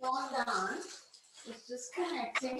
Hold on. It's just connecting.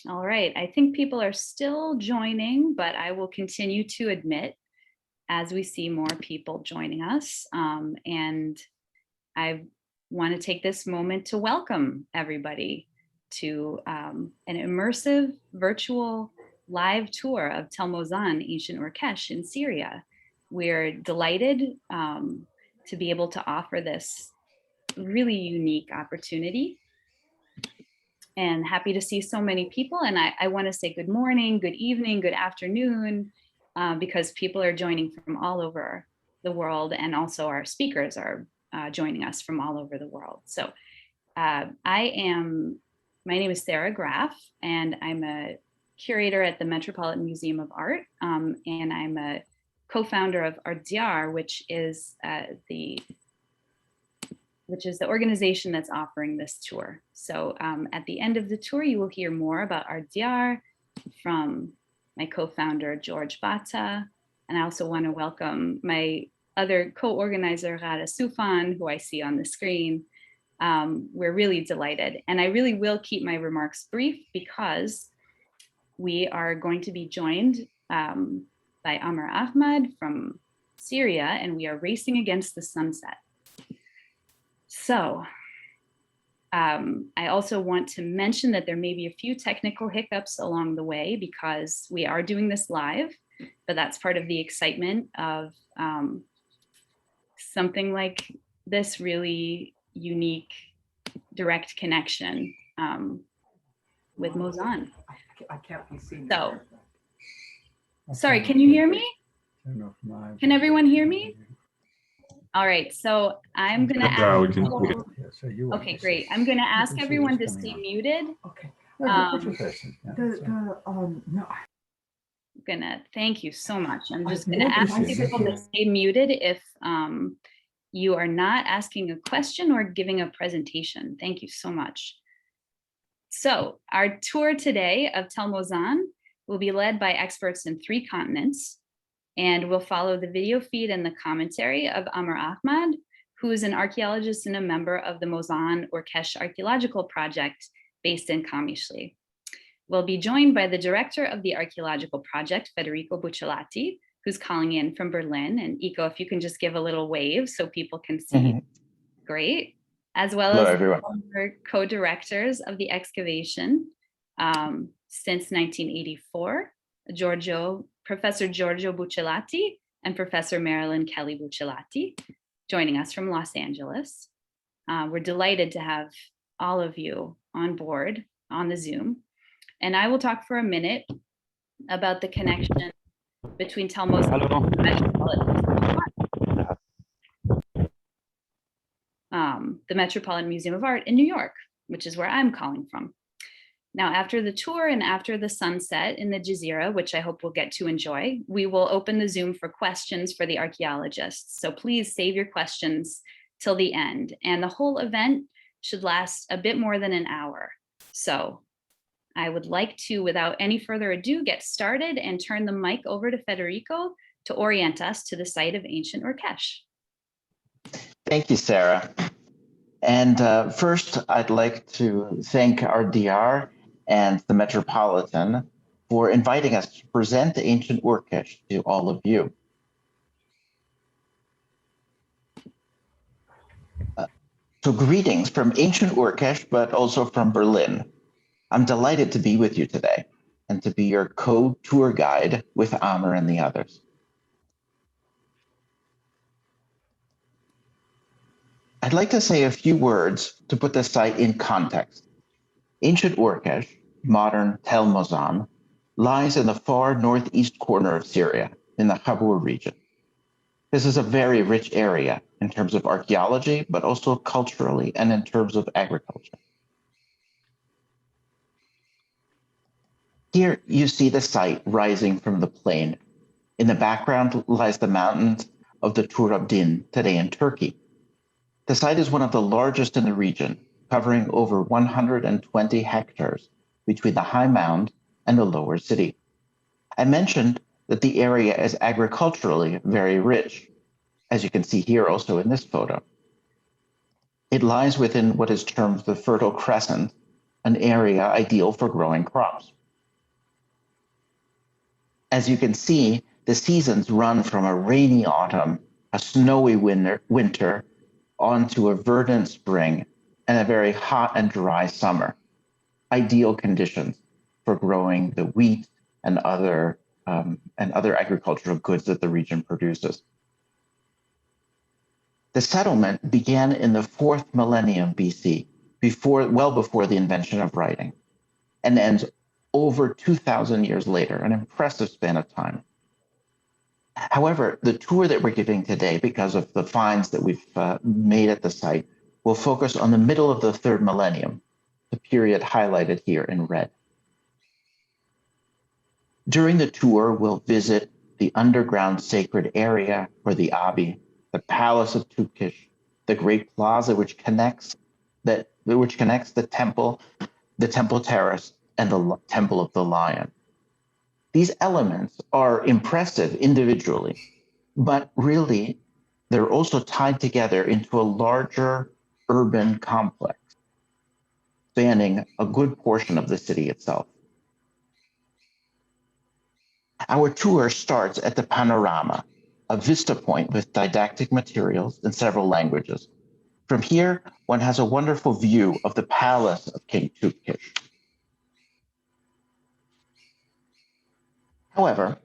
All right, I think people are still joining, but I will continue to admit as we see more people joining us. And I want to take this moment to welcome everybody to an immersive virtual live tour of Tel Mozan, ancient Urkesh in Syria. We're delighted to be able to offer this really unique opportunity and happy to see so many people. And I want to say good morning, good evening, good afternoon, because people are joining from all over the world, and also our speakers are joining us from all over the world. So my name is Sarah Graff, and I'm a curator at the Metropolitan Museum of Art, and I'm a co-founder of Art Diyar, which is the organization that's offering this tour. So at the end of the tour, you will hear more about Art Diyar from my co-founder, George Bata. And I also want to welcome my other co-organizer, Rada Soufan, who I see on the screen. We're really delighted. And I really will keep my remarks brief because we are going to be joined by Amr Ahmad from Syria, and we are racing against the sunset. So I also want to mention that there may be a few technical hiccups along the way because we are doing this live, but that's part of the excitement of something like this really unique direct connection with Mozan. I can't be seen. So, sorry, can you hear me? Can everyone hear me? All right, so I'm gonna ask, okay, great. I'm gonna ask everyone to stay muted. Okay. Thank you so much. I'm just gonna ask people to stay muted if you are not asking a question or giving a presentation. Thank you so much. So our tour today of Tel Mozan will be led by experts in 3 continents. And we'll follow the video feed and the commentary of Amr Ahmad, who is an archaeologist and a member of the Mozan Urkesh Archaeological Project based in Kamishli. We'll be joined by the director of the archaeological project, Federico Bucciolati, who's calling in from Berlin. And Iko, if you can just give a little wave so people can see, great. As well as our co-directors of the excavation since 1984, Professor Giorgio Bucciolati and Professor Marilyn Kelly Bucciolati joining us from Los Angeles. We're delighted to have all of you on board on the Zoom. And I will talk for a minute about the connection between Tel Mozan and the Metropolitan Museum of Art in New York, which is where I'm calling from. Now, after the tour and after the sunset in the Jezirah, which I hope we'll get to enjoy, we will open the Zoom for questions for the archaeologists. So please save your questions till the end. And the whole event should last a bit more than an hour. So I would like to, without any further ado, get started and turn the mic over to Federico to orient us to the site of ancient Urkesh. Thank you, Sarah. And first, I'd like to thank Art Diyar and the Metropolitan for inviting us to present ancient Urkesh to all of you. So greetings from ancient Urkesh, but also from Berlin. I'm delighted to be with you today and to be your co-tour guide with Amr and the others. I'd like to say a few words to put the site in context. Ancient Urkesh, modern Tel Mozan, lies in the far northeast corner of Syria in the Habur region. This is a very rich area in terms of archaeology, but also culturally and in terms of agriculture. Here you see the site rising from the plain. In the background lies the mountains of the Turabdin, today in Turkey. The site is one of the largest in the region, covering over 120 hectares between the high mound and the lower city. I mentioned that the area is agriculturally very rich, as you can see here also in this photo. It lies within what is termed the Fertile Crescent, an area ideal for growing crops. As you can see, the seasons run from a rainy autumn, a snowy winter, onto a verdant spring, and a very hot and dry summer. Ideal conditions for growing the wheat and other agricultural goods that the region produces. The settlement began in the 4th millennium BC, well before the invention of writing, and ends over 2,000 years later, an impressive span of time. However, the tour that we're giving today, because of the finds that we've made at the site, will focus on the middle of the 3rd millennium, the period highlighted here in red. During the tour, we'll visit the underground sacred area, or the Abbey, the Palace of Urkesh, the great plaza which connects the temple terrace, and the Temple of the Lion. These elements are impressive individually, but really they're also tied together into a larger urban complex, spanning a good portion of the city itself. Our tour starts at the panorama, a vista point with didactic materials in several languages. From here, one has a wonderful view of the palace of King Urkesh. However,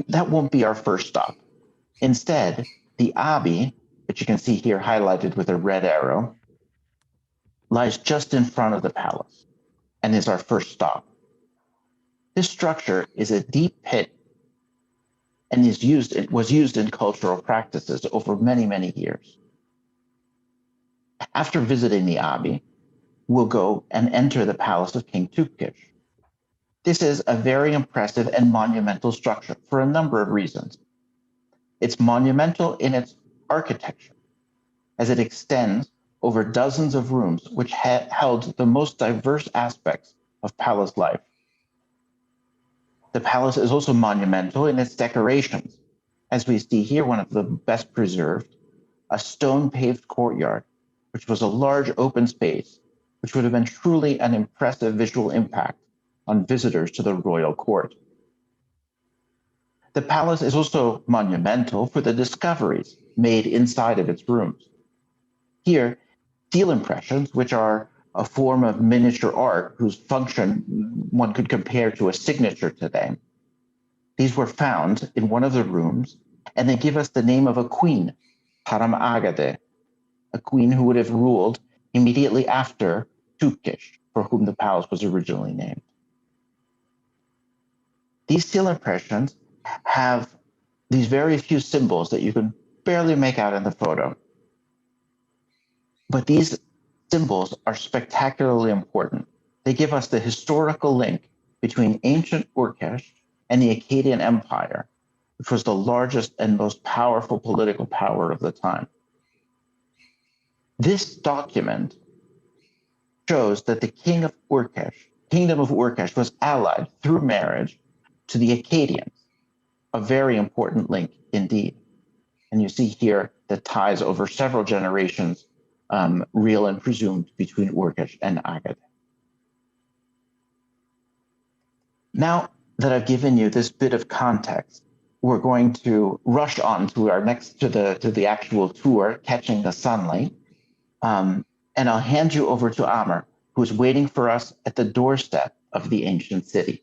that won't be our first stop. Instead, the Abbey, which you can see here highlighted with a red arrow, lies just in front of the palace and is our first stop. This structure is a deep pit and was used in cultural practices over many, many years. After visiting the Abbey, we'll go and enter the palace of King Urkesh. This is a very impressive and monumental structure for a number of reasons. It's monumental in its architecture, as it extends over dozens of rooms which held the most diverse aspects of palace life. The palace is also monumental in its decorations. As we see here, one of the best preserved, a stone-paved courtyard, which was a large open space, which would have been truly an impressive visual impact on visitors to the royal court. The palace is also monumental for the discoveries made inside of its rooms. Here, seal impressions, which are a form of miniature art whose function one could compare to a signature today. These were found in one of the rooms, and they give us the name of a queen, Haram Agade, a queen who would have ruled immediately after Urkesh, for whom the palace was originally named. These seal impressions have these very few symbols that you can barely make out in the photo. But these symbols are spectacularly important. They give us the historical link between ancient Urkesh and the Akkadian Empire, which was the largest and most powerful political power of the time. This document shows that the kingdom of Urkesh was allied through marriage to the Akkadians, a very important link indeed. And you see here the ties over several generations, real and presumed, between Urkesh and Agade. Now that I've given you this bit of context, we're going to rush on to the actual tour, Catching the Sunlight. And I'll hand you over to Amr, who's waiting for us at the doorstep of the ancient city.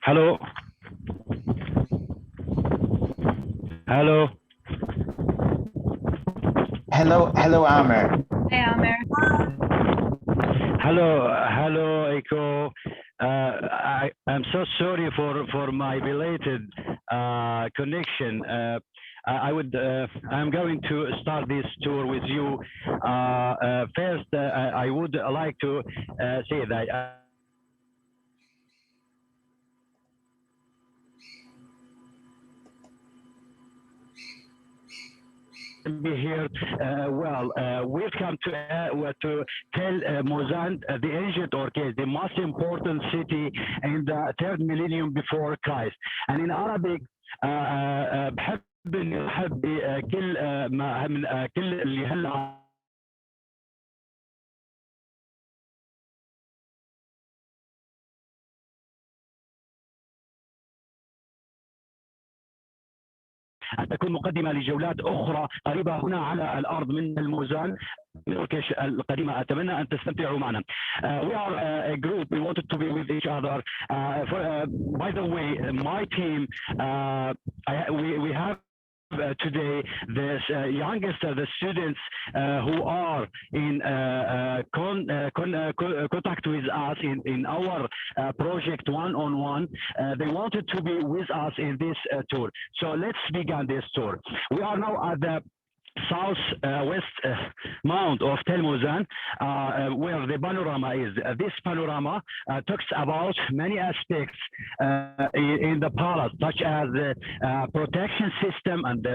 Hello. Hello. Hello, Amer. Hi, Amer. Hello, Eiko. I'm so sorry for my belated connection. I'm going to start this tour with you. First, I would like to say that be here. Welcome to Tel Mozan, the ancient Urkesh, the most important city in the third millennium before Christ. And in Arabic, بحب كل كل اللي هلا أن تكون مقدمة لجولات أخرى قريبة هنا على الأرض من الموزان من أوركيش القديمة. أتمنى أن تستمتعوا معنا. We are a group. We wanted to be with each other. By the way, my team, we have today the youngest of the students who are in contact with us in our project one-on-one. They wanted to be with us in this tour. So let's begin this tour. We are now at the southwest mount of Tel Mozan, where the panorama is. This panorama talks about many aspects in the palace, such as the protection system and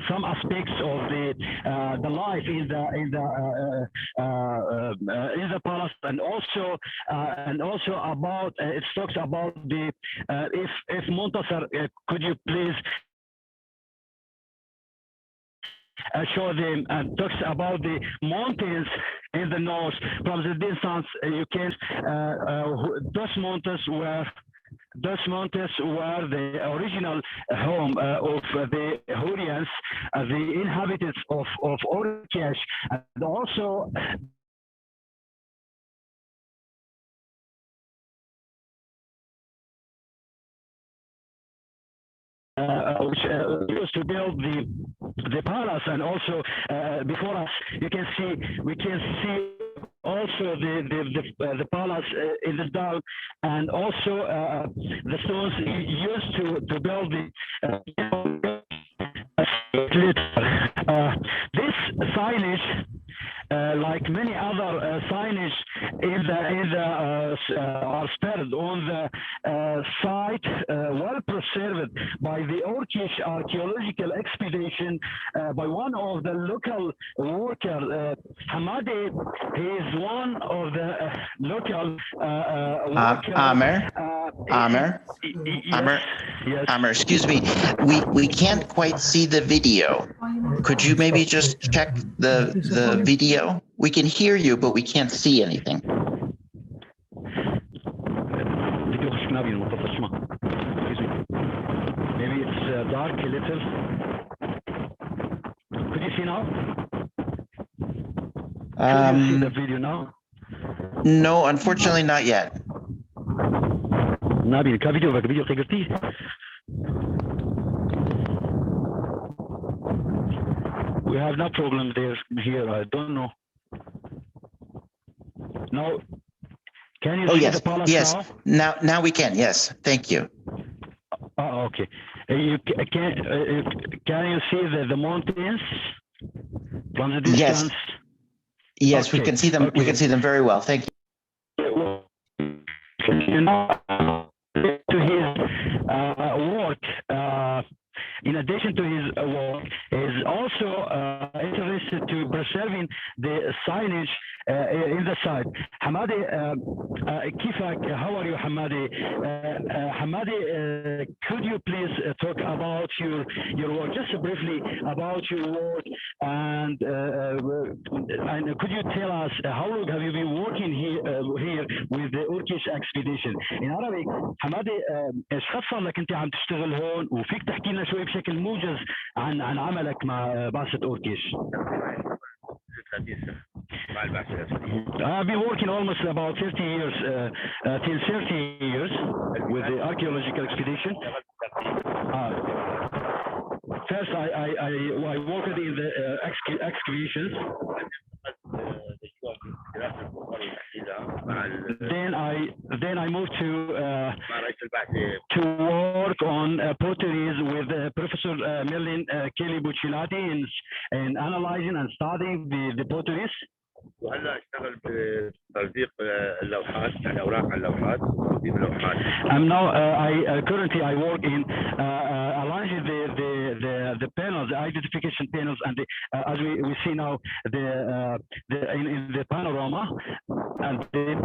some aspects of the life in the palace, and also about it talks about the if Montasser, could you please show them, and talks about the mountains in the north. From the distance, you can those mountains were the original home of the Hurrians, the inhabitants of Urkesh, and also which used to build the palace. And also before us, we can see also the palace in the down, and also the stones used to build the this signage, like many other signage are spread on the site, well preserved by the Urkesh archaeological expedition by one of the local workers. Hamadi, he is one of the local workers. Amer, yes. Amer, excuse me. We can't quite see the video. Could you maybe just check the video? We can hear you, but we can't see anything. Maybe it's dark a little. Could you see now? Can you see the video now? No, unfortunately not yet. نبي كفيديو تقدرتي. We have no problem there here. I don't know. No. Can you see yes, the palace yes. now? Now we can. Yes, thank you. Oh, okay. Can you see the mountains from the distance? Yes, okay. We can see them. Okay. We can see them very well. Thank you. You know, to his work, in addition to his work, is also interested to preserving the signage in the site. Hamadi, كيفك? How are you, Hamadi? Hamadi, could you please talk about your work, just briefly about your work, and could you tell us how long have you been working here with the Urkesh expedition? In Arabic, Hamadi, ايش قد صار لك انت عم تشتغل هون، وفيك تحكي لنا شوي بشكل موجز عن عملك مع بعثة أوركيش؟ I've been working almost about 30 years, till 30 years with the archaeological expedition. first I worked in the excavations. Then I moved to work on potteries with Professor Merlin Kelly Buccellati in analyzing and studying the potteries. وهلا اشتغل بتلزيق اللوحات يعني اوراق على اللوحات وتنظيم اللوحات. And now I currently I work in arranging the panels, the identification panels, and as we see now in the panorama, and then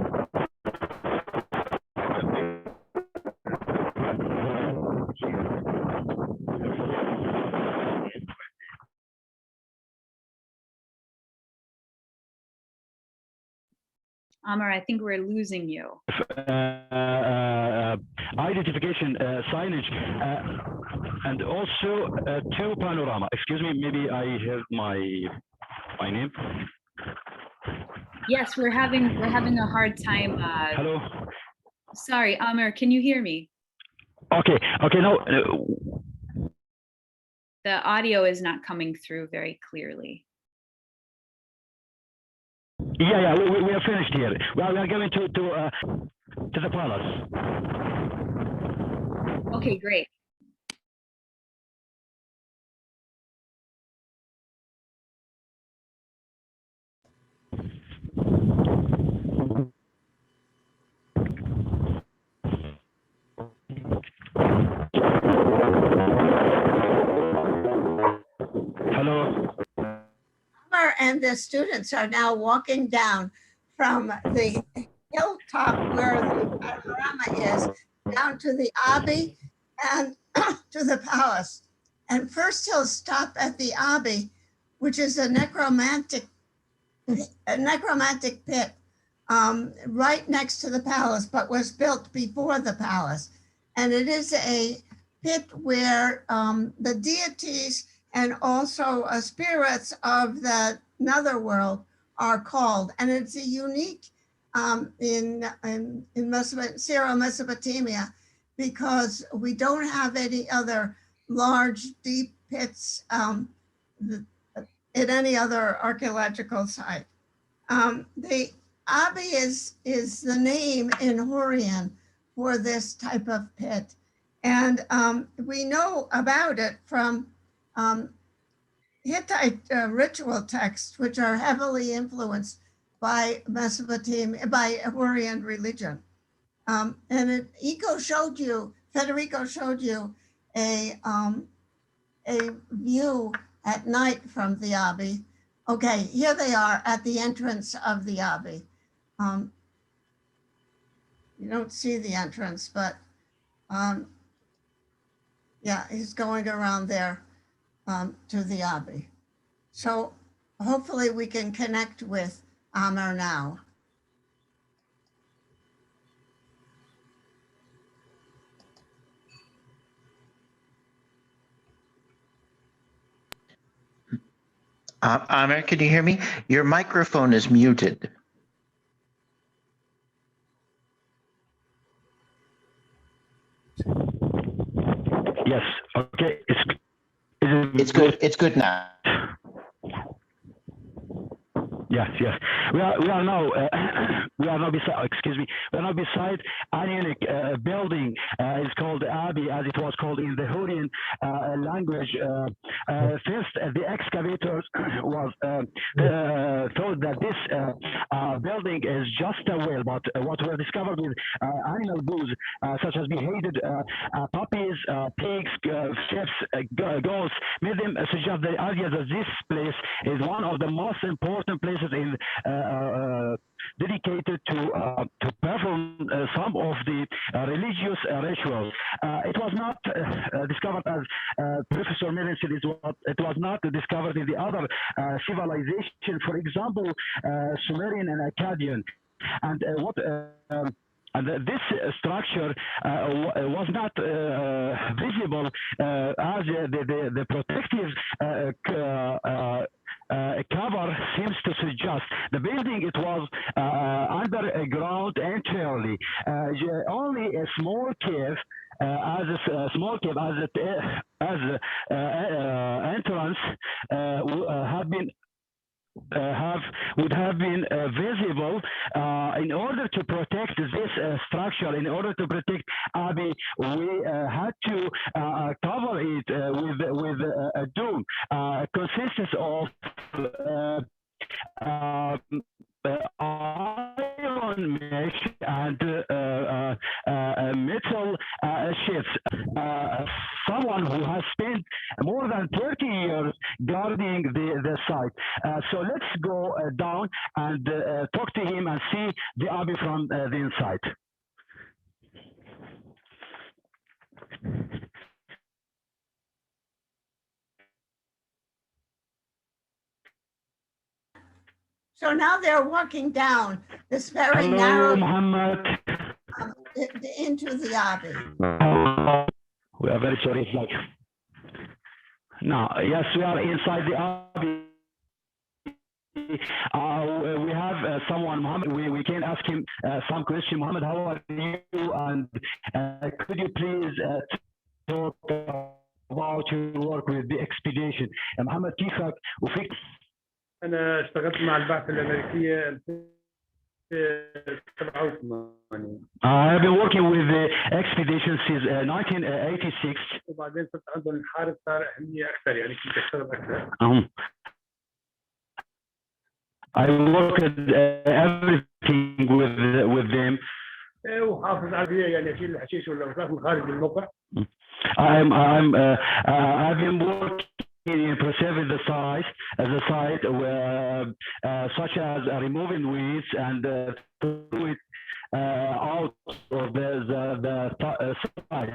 Amar, I think we're losing you. Identification signage and also two panorama. Excuse me, maybe I have my name. Yes, we're having a hard time. Hello. Sorry, Amar, can you hear me? Okay. Now The audio is not coming through very clearly. Yeah, we are finished here. We are going to the palace. Okay, great. Hello. And the students are now walking down from the hilltop where the panorama is down to the Abbey and to the palace. And first he'll stop at the Abbey, which is a necromantic pit right next to the palace, but was built before the palace. And it is a pit where the deities and also spirits of the netherworld are called. And it's a unique in Syro-Mesopotamia, because we don't have any other large, deep pits in any other archaeological site. The Abbey is the name in Hurrian for this type of pit. And we know about it from Hittite ritual texts, which are heavily influenced by Mesopotamia, by Hurrian religion. And Federico showed you a view at night from the Abbey. Okay, here they are at the entrance of the Abbey. You don't see the entrance, but yeah, he's going around there to the Abbey. So hopefully we can connect with Amar now. Amar, can you hear me? Your microphone is muted. Yes. Okay. It's good. It's good now. Yes. We are now beside. Excuse me. We are now beside a unique building. It's called Abbey, as it was called in the Hurrian language. First, the excavators was thought that this building is just a well, but what was discovered with animal bones, such as beheaded puppies, pigs, sheep, goats, made them suggest the idea that this place is one of the most important places in dedicated to perform some of the religious rituals. It was not discovered, as Professor Merlin said, it was not discovered in the other civilization, for example, Sumerian and Akkadian. And this structure was not visible as the protective cover seems to suggest. The building, it was underground entirely. Only a small cave as a small cave, as entrance have been would have been visible. In order to protect this structure, in order to protect Abi, we had to cover it with a dome. Consists of iron mesh and metal sheets. Someone who has spent more than 30 years guarding the site. So let's go down and talk to him and see the Abbey from the inside. So now they're walking down this very Hello, narrow Muhammad. into the Abbey. We are very sorry. It's like, no, yes, we are inside the Abbey. We have someone, Muhammad. We can ask him some question. Muhammad, how are you? And could you please talk about your work with the expedition? Muhammad, كيفك وفيك؟ أنا اشتغلت مع البعثة الأمريكية في 87. I've been working with the expedition since 1986. وبعدين صرت عندهم الحارس صار أهمية أكثر يعني كنت أشتغل أكثر. I worked everything with them. وحافظ على يعني أشيل الحشيش والأوساخ من خارج الموقع. I've been working in preserving the site, such as removing weeds and throw it out of the site.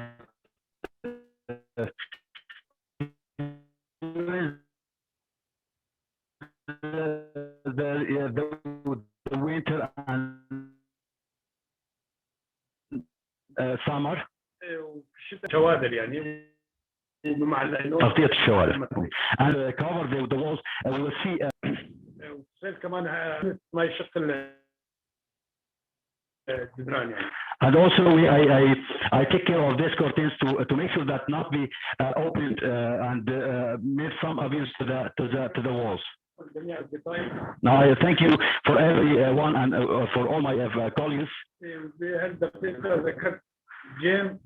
The winter and summer. شوادر يعني تغطية الشوارع. And cover the walls. We will see. كمان ما يشق الجدران يعني. And also I take care of these curtains to make sure that not be opened and made some abuse to the walls. Now I thank you for everyone and for all my colleagues. جيم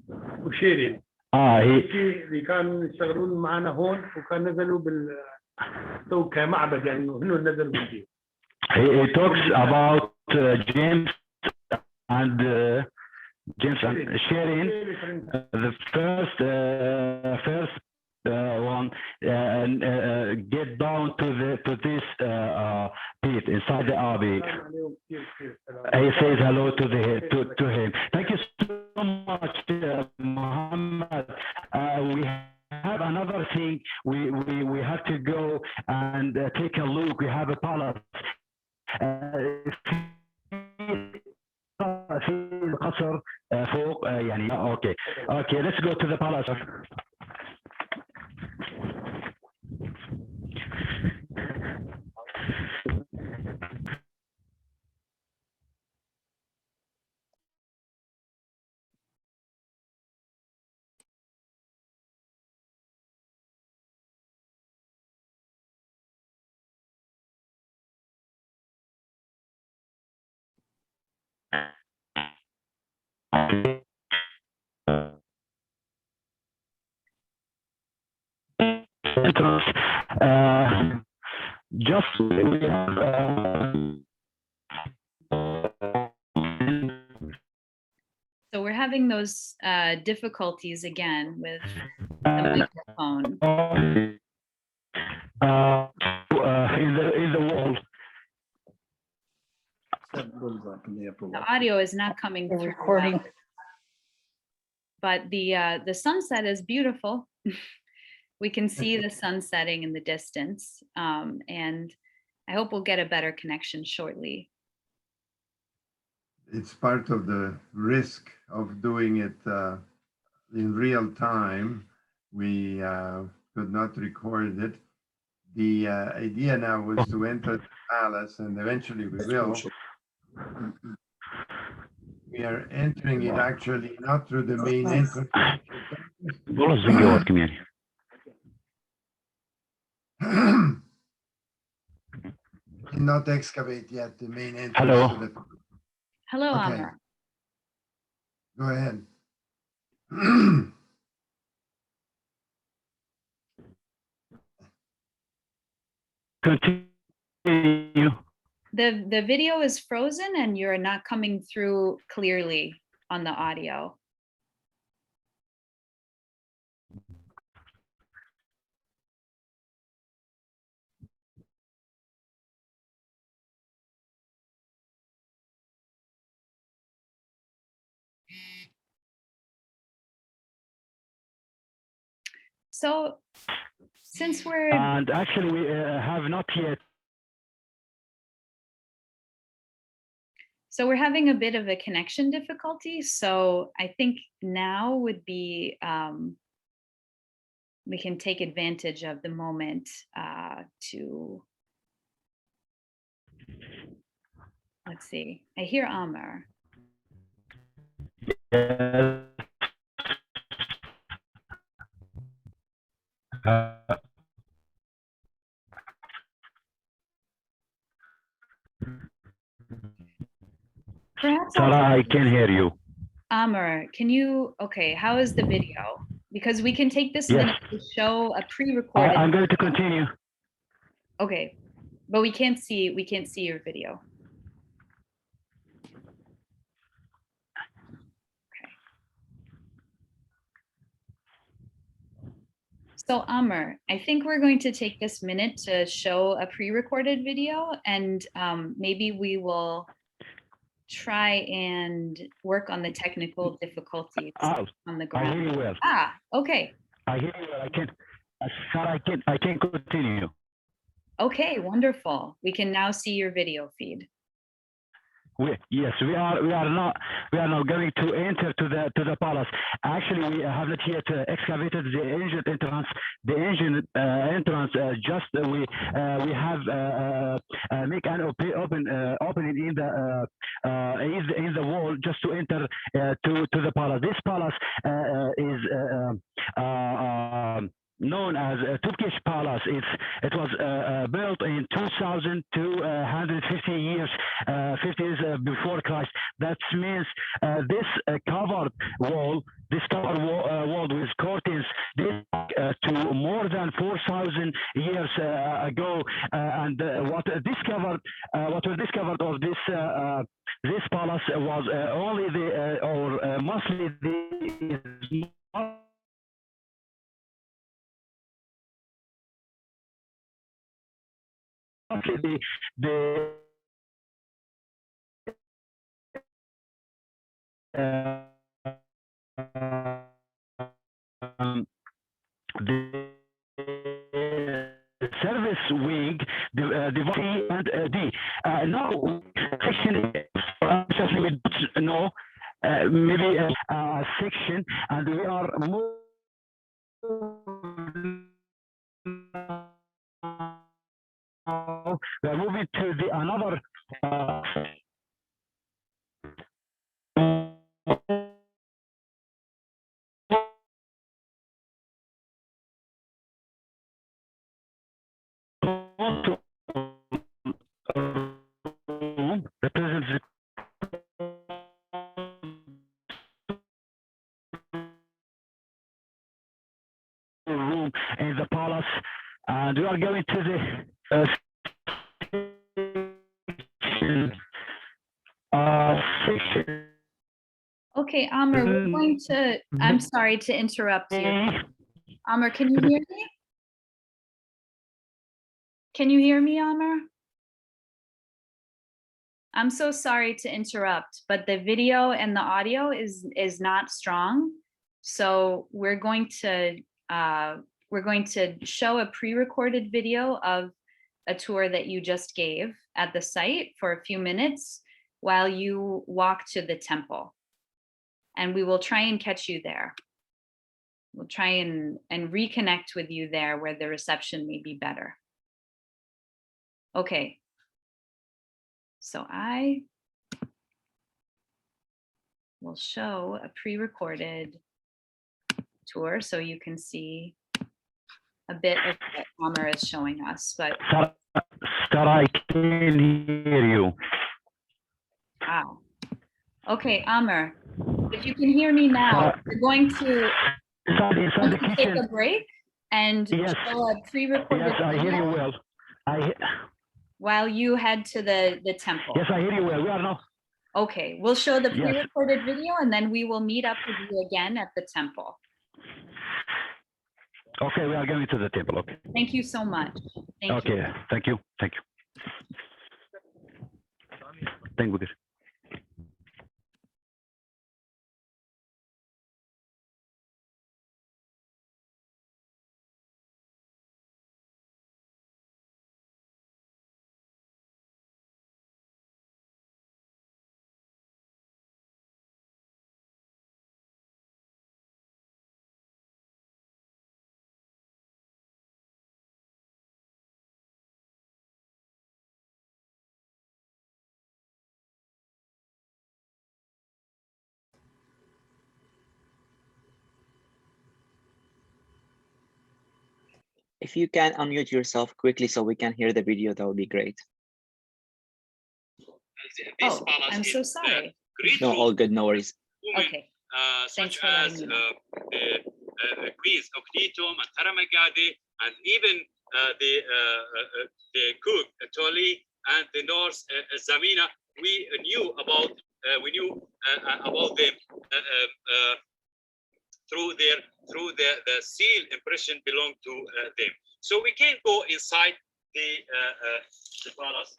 وشيرين. اللي كانوا يشتغلون معنا هون وكان نزلوا تو كمعبد يعني هنو نزلوا بالدين. He talks about James and Sharon, the first one, and get down to this pit inside the Abbey. He says hello to him. Thank you so much, Muhammad. We have another thing. We have to go and take a look. We have a palace. في القصر فوق يعني اوكي let's go to the palace. Entrance. Just we have So we're having those difficulties again with the microphone. In the wall. The audio is not coming through. Recording. But the sunset is beautiful. We can see the sun setting in the distance, and I hope we'll get a better connection shortly. It's part of the risk of doing it in real time. We could not record it. The idea now was to enter the palace, and eventually we will. we are entering it actually not through the main entrance. والله زنقواتكم يعني. Did not excavate yet the main entrance. Hello. To the... Hello, Okay. Amr. Go ahead. Continue. The video is frozen and you're not coming through clearly on the audio. So since we're And actually, we have not yet. So we're having a bit of a connection difficulty. So I think now would be, we can take advantage of the moment to, let's see, I hear Amr. Perhaps Sarah, I can hear you. Amr, can you, okay, how is the video? Because we can take this Yes. minute to show a pre-recorded. I'm going to continue. Okay, but we can't see your video. Okay. So Amr, I think we're going to take this minute to show a pre-recorded video, and maybe we will try and work on the technical difficulties on the I ground. hear you well. Ah, okay. I hear you well. I can, Sarah, I can continue. Okay, wonderful. We can now see your video feed. Yes, we are now going to enter to the palace. Actually, we have not yet excavated the engine entrance. The engine entrance just we have make an opening in the wall just to enter to the palace. This palace is known as Turkish Palace. It was built in 2,250 years, 50 years before Christ. That means this covered wall with curtains to more than 4,000 years ago. And what was discovered of this palace was only or mostly the service wing, the C and D. Now, section, especially we don't know, maybe a section, and we are we're moving to the another represents the room in the palace, and we are going to the section. Okay, Amr, we're going to, I'm sorry to interrupt you. Amr, can you hear me? Can you hear me, Amr? I'm so sorry to interrupt, but the video and the audio is not strong. So we're going to show a pre-recorded video of a tour that you just gave at the site for a few minutes while you walk to the temple. And we will try and catch you there. We'll try and reconnect with you there where the reception may be better. Okay. So we'll show a pre-recorded tour so you can see a bit of what Amr is showing us. But Sarah, I can hear you. wow. Okay, Amr, if you can hear me now, we're going to Inside the take kitchen. a break and Yes. show a pre-recorded Yes, I hear you video well. while you head to the temple. Yes, I hear you well. We are now. Okay, we'll show the Yes. pre-recorded video and then we will meet up with you again at the temple. Okay, we are going to the table. Okay. Thank you so much. Thank you. Okay. Thank you. Thank you. Thank you. If you can unmute yourself quickly so we can hear the video, that would be great. Oh, I'm so sorry. No, all good, no worries. Okay. Thanks for letting me know. The queens Oknitum and Taramagadi, and even the cook Toli and the nurse Zamina, we knew about them through the seal impression belonged to them. So we can go inside the palace.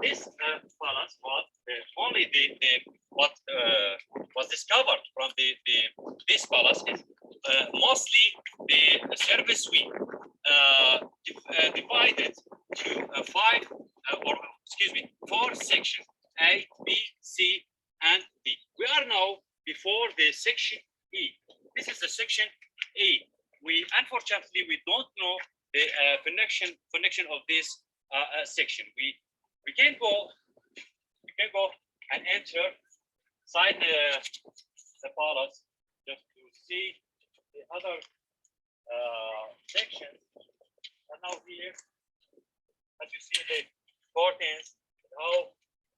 This palace was only what was discovered from this palace is mostly the service suite divided to four sections: A, B, C, and D. We are now before the section E. This is the section E. Unfortunately we don't know the connection of this section. We can go and enter inside the palace just to see the other sections. And now here, as you see the curtains, how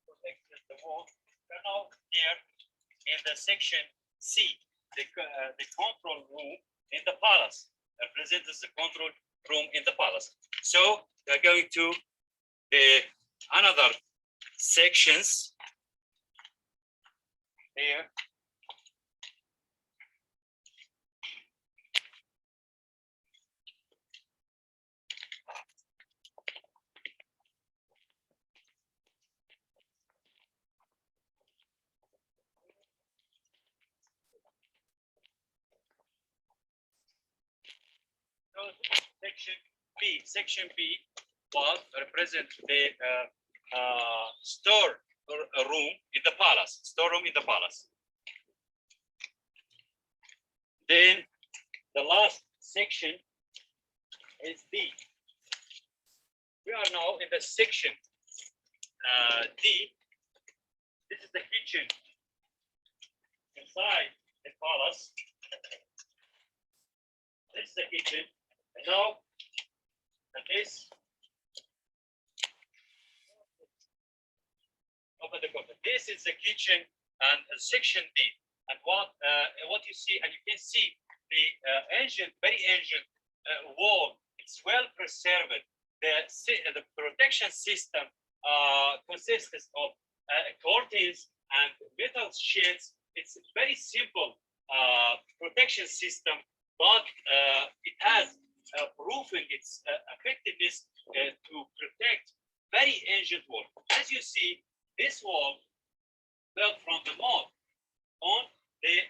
protected the wall. And now here in the section C, the control room in the palace represents the control room in the palace. So we are going to another sections here. Section B was represent the store room in the palace, storeroom in the palace. Then the last section is D. We are now in the section D. This is the kitchen inside the palace. This is the kitchen. And now, this open the curtain. This is the kitchen and section D. And what you see, and you can see the very ancient wall. It's well preserved. The protection system consists of curtains and metal sheets. It's a very simple protection system, but it has proving its effectiveness to protect very ancient wall. As you see, this wall built from the mud on the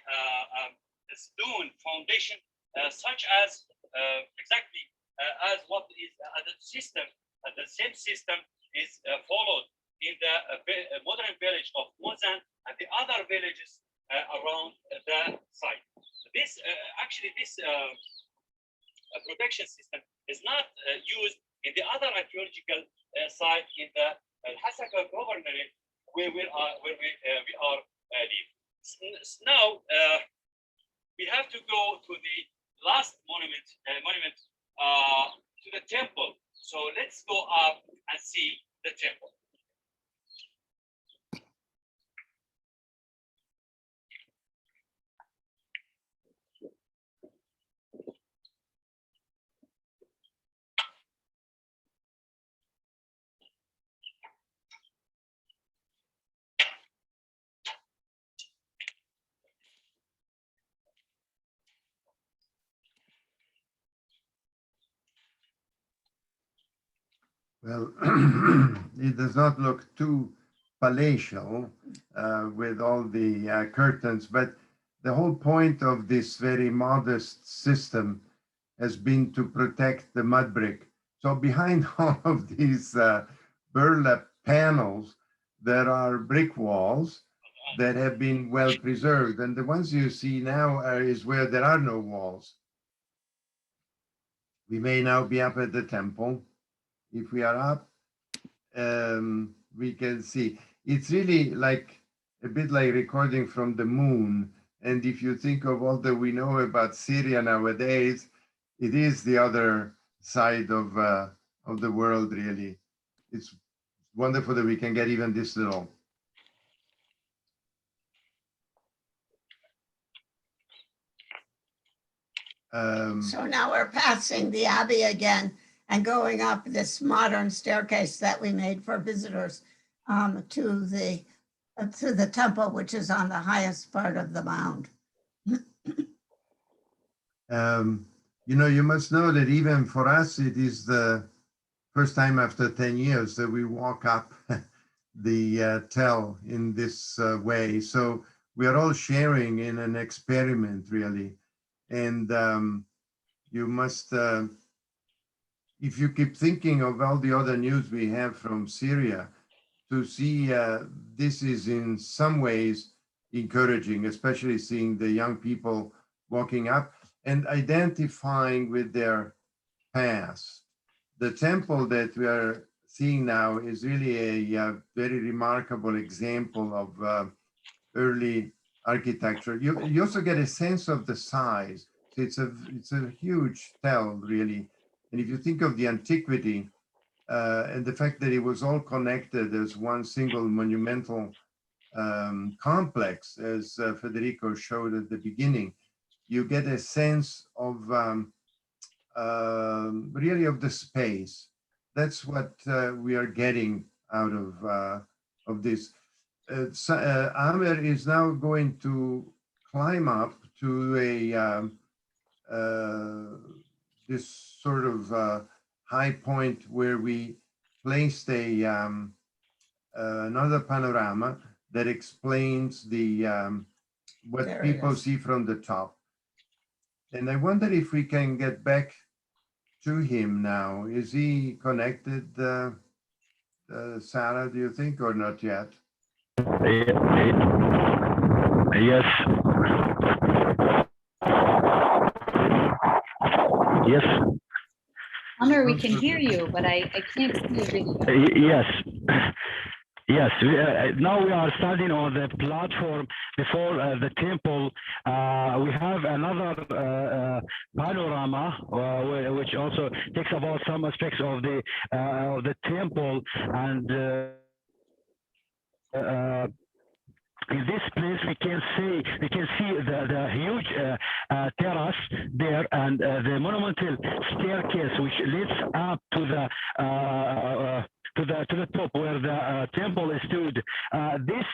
stone foundation, such as exactly as what is the system. The same system is followed in the modern village of Mozan and the other villages around the site. This protection system is not used in the other archaeological site in the Hasaka governorate where we are live. Now we have to go to the last monument to the temple. So let's go up and see the temple. Well, it does not look too palatial with all the curtains, but the whole point of this very modest system has been to protect the mud brick. So behind all of these burlap panels, there are brick walls that have been well preserved. And the ones you see now is where there are no walls. We may now be up at the temple. If we are up, we can see. It's really like a bit like recording from the moon. And if you think of all that we know about Syria nowadays, it is the other side of the world, really. It's wonderful that we can get even this little. So now we're passing the Abbey again and going up this modern staircase that we made for visitors to the temple, which is on the highest part of the mound. You know, you must know that even for us, it is the first time after 10 years that we walk up the tell in this way. So we are all sharing in an experiment, really. And you must, if you keep thinking of all the other news we have from Syria, to see this is in some ways encouraging, especially seeing the young people walking up and identifying with their past. The temple that we are seeing now is really a very remarkable example of early architecture. You also get a sense of the size. So it's a huge tell, really. And if you think of the antiquity and the fact that it was all connected as one single monumental complex, as Federico showed at the beginning, you get a sense of really of the space. That's what we are getting out of this. Amer is now going to climb up to a this sort of high point where we placed a another panorama that explains the what people see from the top. And I wonder if we can get back to him now. Is he connected, Sarah, do you think, or not yet? Yes. Yes. Honor, we can hear you, but I can't see a video. Yes. Yes, now we are standing on the platform before the temple. We have another panorama, which also takes about some aspects of the temple, and in this place we can see the huge terrace there, and the monumental staircase which leads up to the top where the temple stood. This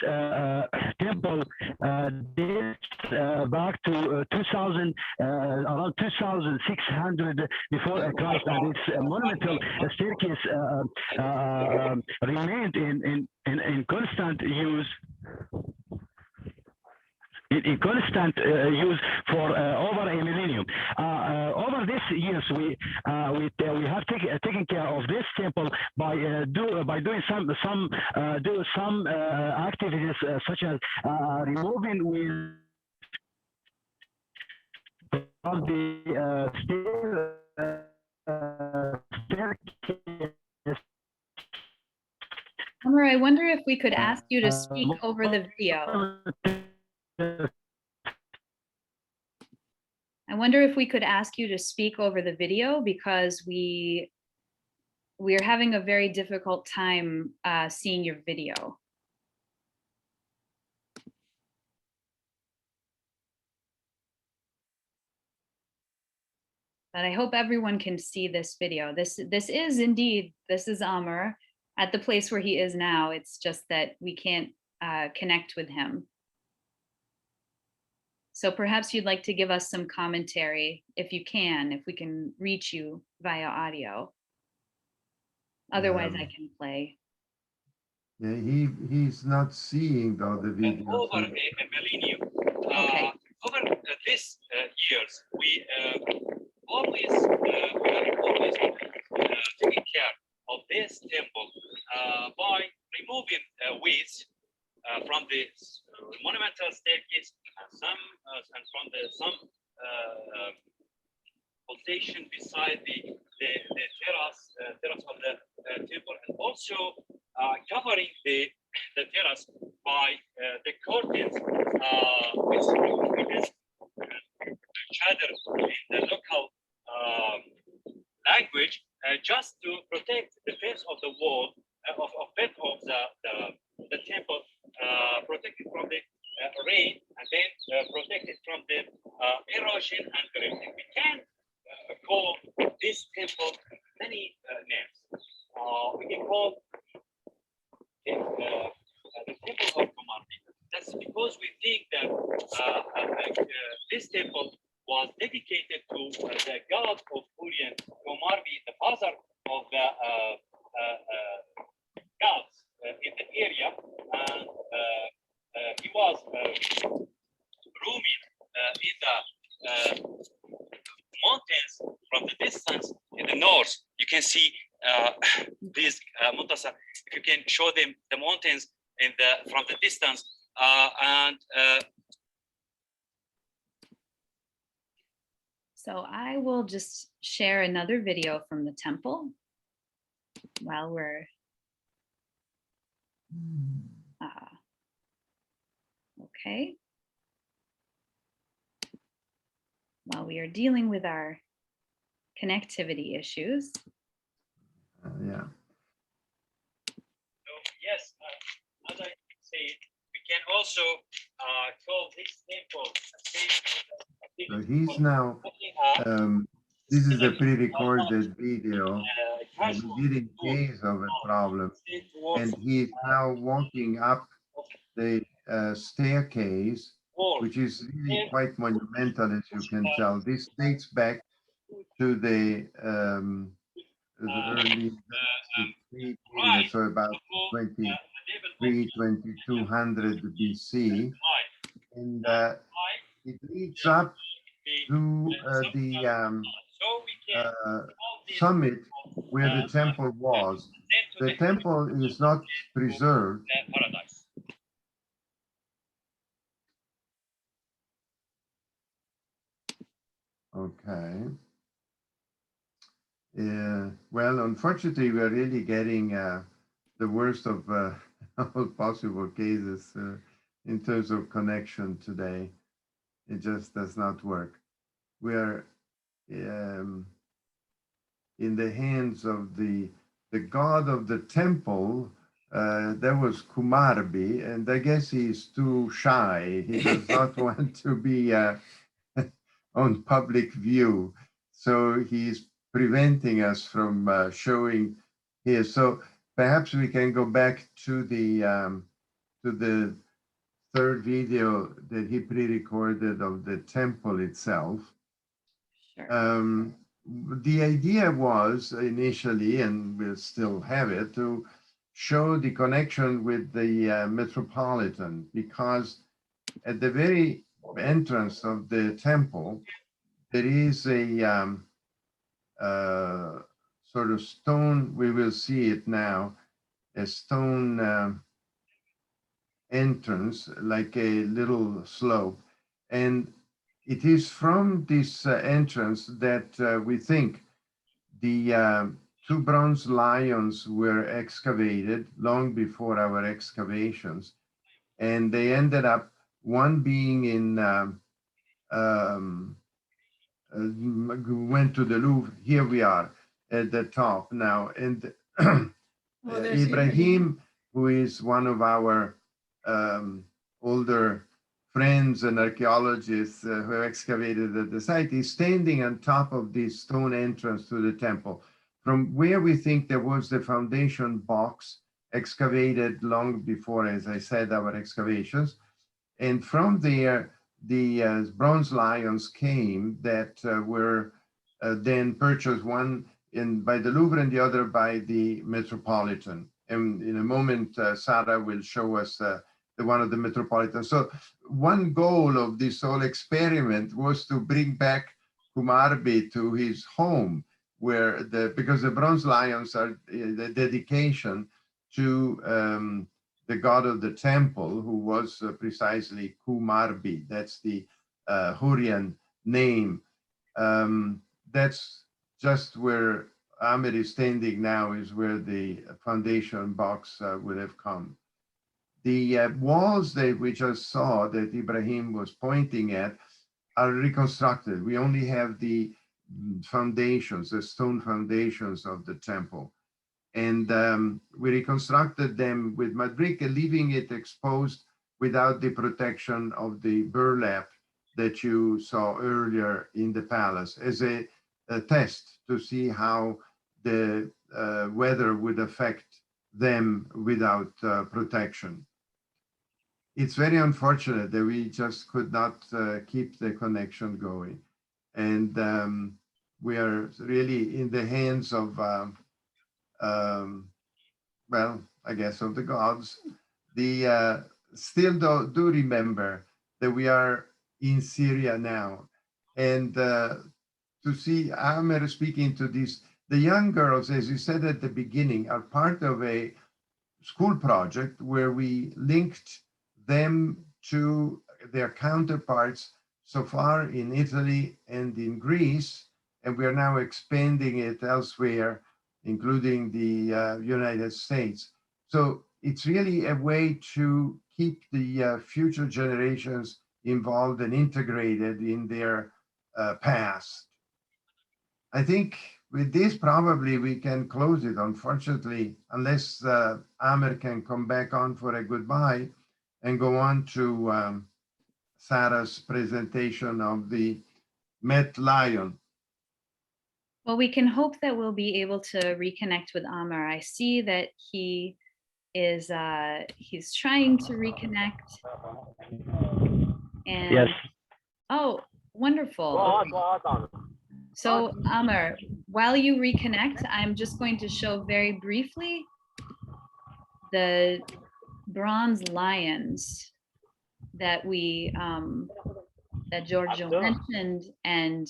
temple dates back to 2000, around 2600 before Christ, and its monumental staircase remained in constant use. In constant use for over a millennium. Over these years, we have taken care of this temple by doing some activities such as removing with the staircase. Homer, I wonder if we could ask you to speak over the video. I wonder if we could ask you to speak over the video because we're having a very difficult time seeing your video. But I hope everyone can see this video. This is Amr at the place where he is now. It's just that we can't connect with him. So perhaps you'd like to give us some commentary if we can reach you via audio. Otherwise I can play. Yeah, he's not seeing the other video. Over a millennium. Over these years, we always taking care of this temple by removing weeds from the monumental staircase and from some position beside the terrace of the temple, and also covering the terrace by the curtains, which is chadar in the local language, just to protect the face of the wall of the temple, protected from the rain, and then protected from the erosion and gravity. We can call this temple many names. We can call it the temple of Komarbi. That's because we think that this temple was dedicated to the god of Syrian, Komarbi, the father of the gods in the area, and he was roaming in the mountains from the distance in the north. You can see these Muntasar. If you can show them the mountains from the distance, So I will just share another video from the temple while we're okay. While we are dealing with our connectivity issues. Yeah. So yes, as I said, we can also call this temple. So he's now, this is a pre-recorded video, and we didn't gaze of a problem, and he's now walking up the staircase, which is really quite monumental, as you can tell. This dates back to the early so about 2200 BC, and it leads up to the summit where the temple was. The temple is not preserved. Okay. Well, unfortunately, we're really getting the worst of all possible cases in terms of connection today. It just does not work. We're in the hands of the god of the temple. That was Kumarbi, and I guess he's too shy. He does not want to be on public view, so he's preventing us from showing here. So perhaps we can go back to the third video that he pre-recorded of the temple itself. Sure. The idea was initially, and we'll still have it, to show the connection with the Metropolitan, because at the very entrance of the temple, there is a sort of stone, we will see it now, a stone entrance, like a little slope. And it is from this entrance that we think the two bronze lions were excavated long before our excavations. And they ended up, one being in went to the Louvre. Here we are at the top now. And there's Ibrahim, who is one of our older friends and archaeologists who excavated at the site, is standing on top of this stone entrance to the temple, from where we think there was the foundation box excavated long before, as I said, our excavations. And from there, the bronze lions came that were then purchased, one by the Louvre and the other by the Metropolitan. And in a moment, Sarah will show us the one of the Metropolitan. So one goal of this whole experiment was to bring back Kumarbi to his home, where because the bronze lions are the dedication to the god of the temple, who was precisely Kumarbi. That's the Hurrian name. That's just where Ahmed is standing now, is where the foundation box would have come. The walls that we just saw that Ibrahim was pointing at are reconstructed. We only have the foundations, the stone foundations of the temple. And we reconstructed them with mud brick, leaving it exposed without the protection of the burlap that you saw earlier in the palace, as a test to see how the weather would affect them without protection. It's very unfortunate that we just could not keep the connection going. And we are really in the hands of well, I guess of the gods. The still do remember that we are in Syria now, and to see Amer speaking to this, the young girls, as you said at the beginning, are part of a school project where we linked them to their counterparts so far in Italy and in Greece, and we are now expanding it elsewhere, including the United States. So it's really a way to keep the future generations involved and integrated in their past. I think with this, probably we can close it, unfortunately, unless Amer can come back on for a goodbye and go on to Sarah's presentation of the Met Lion. Well, we can hope that we'll be able to reconnect with Amar. I see that he is he's trying to reconnect. And Yes. oh, wonderful. Okay. So Amar, while you reconnect, I'm just going to show very briefly the bronze lions that we that Giorgio mentioned, and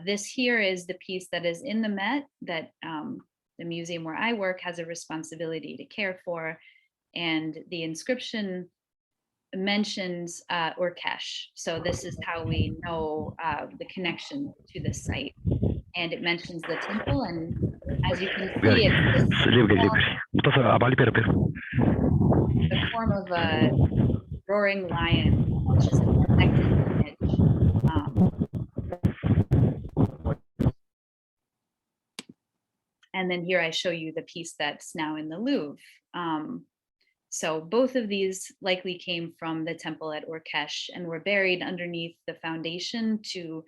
this here is the piece that is in the Met that the museum where I work has a responsibility to care for, and the inscription mentions Urkesh. So this is how we know the connection to this site, and it mentions the temple, and as you can see, it's the form of a roaring lion, which is a protected image. And then here I show you the piece that's now in the Louvre. So both of these likely came from the temple at Urkesh and were buried underneath the foundation to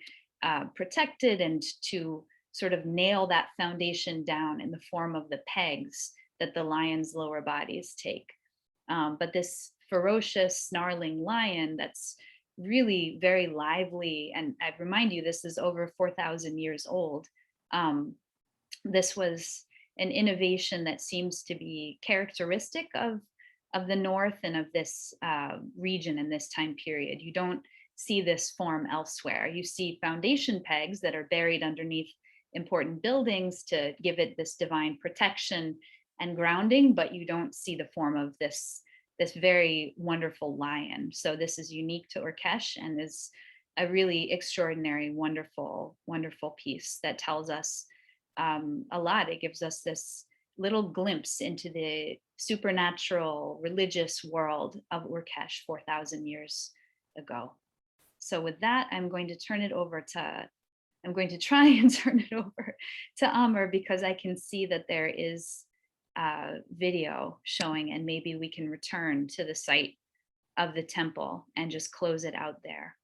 protect it and to sort of nail that foundation down in the form of the pegs that the lion's lower bodies take. But this ferocious, snarling lion that's really very lively, and I remind you, this is over 4,000 years old. This was an innovation that seems to be characteristic of the North and of this region in this time period. You don't see this form elsewhere. You see foundation pegs that are buried underneath important buildings to give it this divine protection and grounding, but you don't see the form of this very wonderful lion. So this is unique to Urkesh and is a really extraordinary, wonderful, wonderful piece that tells us a lot. It gives us this little glimpse into the supernatural religious world of Urkesh 4,000 years ago. So with that, I'm going to turn it over to I'm going to try and turn it over to Amr because I can see that there is video showing, and maybe we can return to the site of the temple and just close it out there.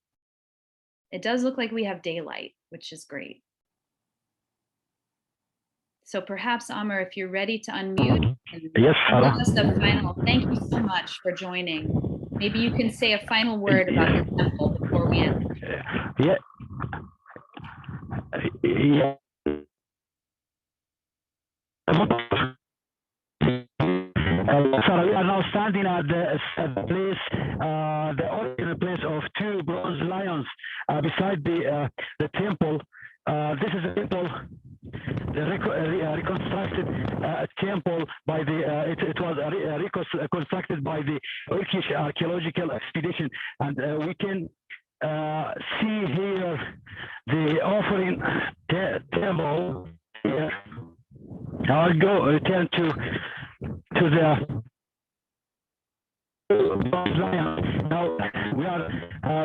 It does look like we have daylight, which is great. So perhaps, Amr, if you're ready to unmute and Yes, give us a final, thank you so much for joining. Maybe you can say a final word about the temple before we end. Yeah. Yeah. Sarah, we are now standing at the place, the original place of two bronze lions beside the temple. This is a temple, the reconstructed temple by the. It was reconstructed by the Urkesh archaeological expedition, and we can see here the offering temple here. I'll return to the now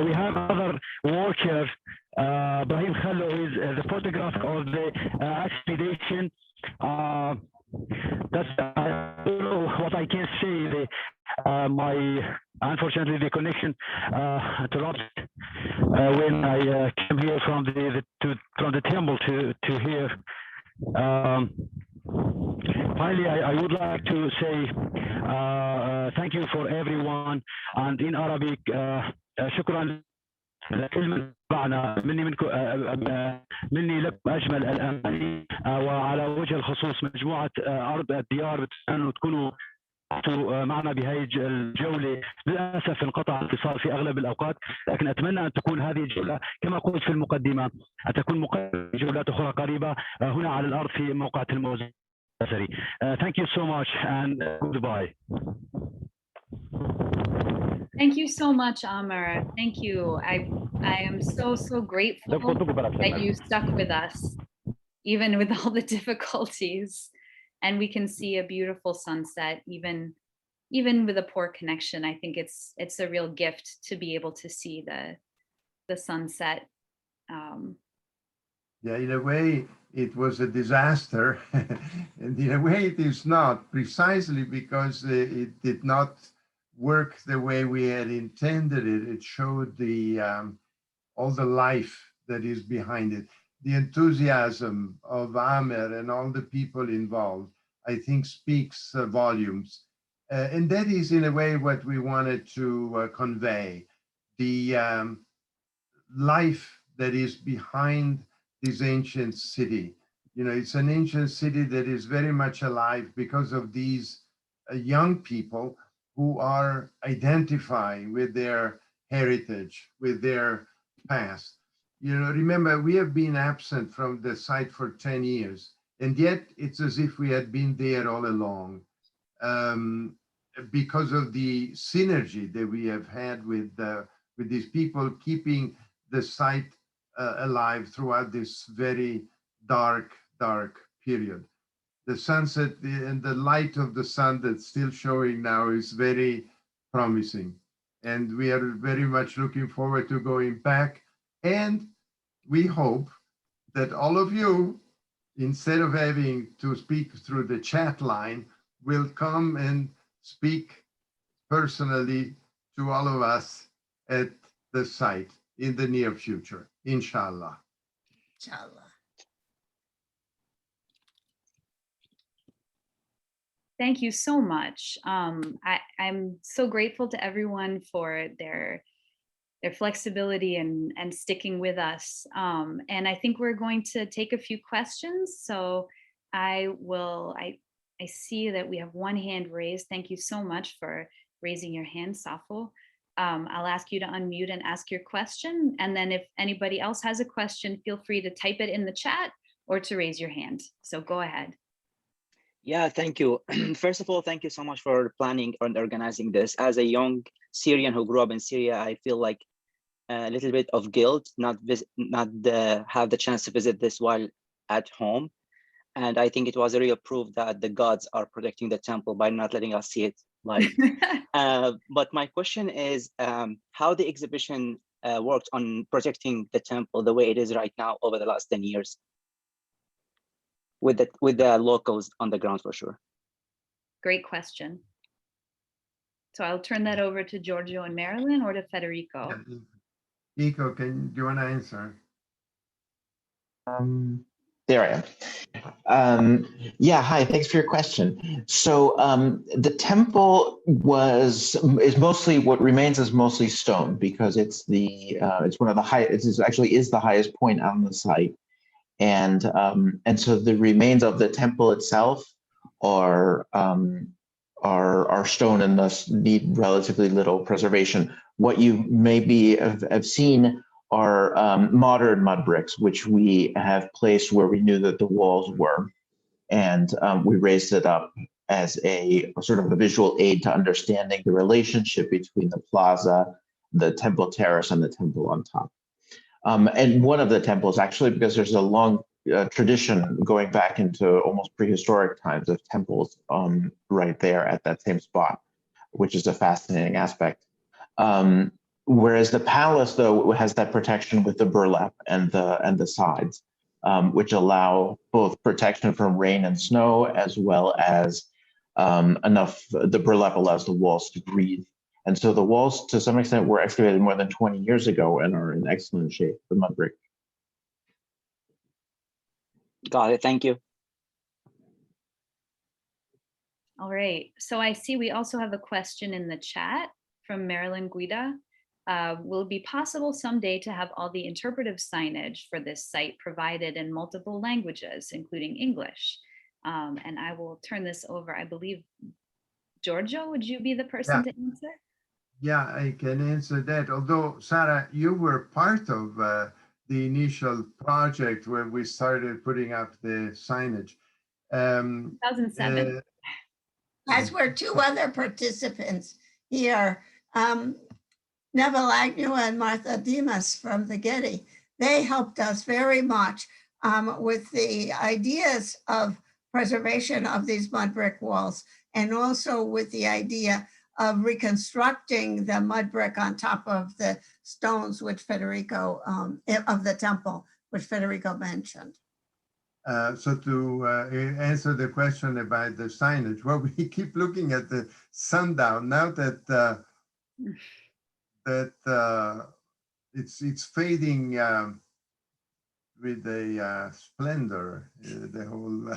we have other worker, Brahim Khallo, who is the photographer of the expedition. That's I don't know what I can say. Unfortunately the connection interrupted when I came here from the temple to here. Finally, I would like to say thank you for everyone, and in Arabic شكرا الكلمة معنا مني لكم أجمل الأماني، وعلى وجه الخصوص مجموعة أرض الديار بتمنوا تكونوا معنا بهذه الجولة. للأسف انقطع الاتصال في أغلب الأوقات، لكن أتمنى أن تكون هذه الجولة كما قلت في المقدمة أن تكون مقدمة جولات أخرى قريبة هنا على الأرض في موقع الموزع. Thank you so much and goodbye. Thank you so much, Amr. Thank you. I am so grateful that you stuck with us, even with all the difficulties. And we can see a beautiful sunset, even with a poor connection. I think it's a real gift to be able to see the sunset. Yeah, in a way, it was a disaster. And in a way, it is not, precisely because it did not work the way we had intended it. It showed all the life that is behind it. The enthusiasm of Amer and all the people involved, I think, speaks volumes. And that is, in a way, what we wanted to convey. The life that is behind this ancient city. You know, it's an ancient city that is very much alive because of these young people who are identifying with their heritage, with their past. You know, remember, we have been absent from the site for 10 years, and yet it's as if we had been there all along, because of the synergy that we have had with these people, keeping the site alive throughout this very dark period. The sunset and the light of the sun that's still showing now is very promising. And we are very much looking forward to going back. And we hope that all of you, instead of having to speak through the chat line, will come and speak personally to all of us at the site in the near future, inshallah. Inshallah. Thank you so much. I'm so grateful to everyone for their flexibility and sticking with us. And I think we're going to take a few questions. So I see that we have one hand raised. Thank you so much for raising your hand, Safo. I'll ask you to unmute and ask your question. And then if anybody else has a question, feel free to type it in the chat or to raise your hand. So go ahead. Yeah, thank you. First of all, thank you so much for planning and organizing this. As a young Syrian who grew up in Syria, I feel like a little bit of guilt not have the chance to visit this while at home. And I think it was a real proof that the gods are protecting the temple by not letting us see it live. But my question is how the exhibition worked on protecting the temple the way it is right now over the last 10 years with the locals on the ground for sure. Great question. So I'll turn that over to Giorgio and Marilyn or to Federico. Yeah. Iko, do you want to answer? There I am. Yeah, hi, thanks for your question. So the temple is mostly, what remains is mostly stone, because it's one of the highest, it actually is the highest point on the site. And so the remains of the temple itself are stone and thus need relatively little preservation. What you maybe have seen are modern mud bricks, which we have placed where we knew that the walls were. And we raised it up as a sort of a visual aid to understanding the relationship between the plaza, the temple terrace, and the temple on top. And one of the temples, actually, because there's a long tradition going back into almost prehistoric times of temples right there at that same spot, which is a fascinating aspect. Whereas the palace, though, has that protection with the burlap and the sides, which allow both protection from rain and snow, as well as the burlap allows the walls to breathe. And so the walls, to some extent, were excavated more than 20 years ago and are in excellent shape, the mud brick. Got it, thank you. All right, so I see we also have a question in the chat from Marilyn Guida. Will it be possible someday to have all the interpretive signage for this site provided in multiple languages, including English? And I will turn this over, I believe, Giorgio, would you be the person to answer? Yeah, I can answer that. Although, Sarah, you were part of the initial project when we started putting up the signage. 2007. As were two other participants here, Neville Agnew and Martha Demas from the Getty. They helped us very much with the ideas of preservation of these mud brick walls, and also with the idea of reconstructing the mud brick on top of the stones, which Federico, of the temple, which Federico mentioned. So to answer the question about the signage, well, we keep looking at the sundown now that it's fading with a splendor, the whole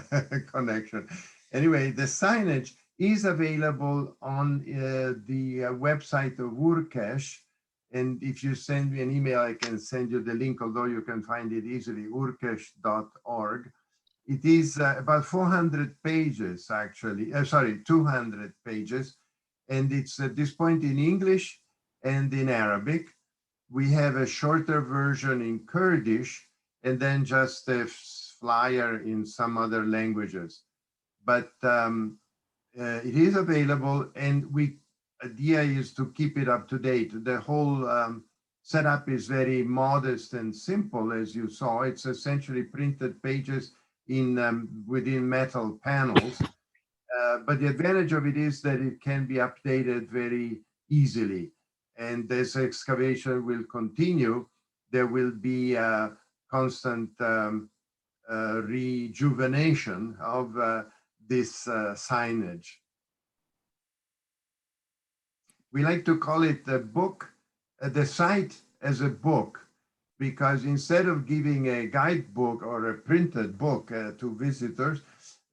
connection. Anyway, the signage is available on the website of Urkesh. And if you send me an email, I can send you the link, although you can find it easily, urkesh.org. It is about 400 pages, actually, 200 pages. And it's at this point in English and in Arabic. We have a shorter version in Kurdish, and then just a flyer in some other languages. But it is available, and idea is to keep it up to date. The whole setup is very modest and simple, as you saw. It's essentially printed pages within metal panels. But the advantage of it is that it can be updated very easily. And as excavation will continue, there will be a constant rejuvenation of this signage. We like to call it the book, the site as a book, because instead of giving a guidebook or a printed book to visitors,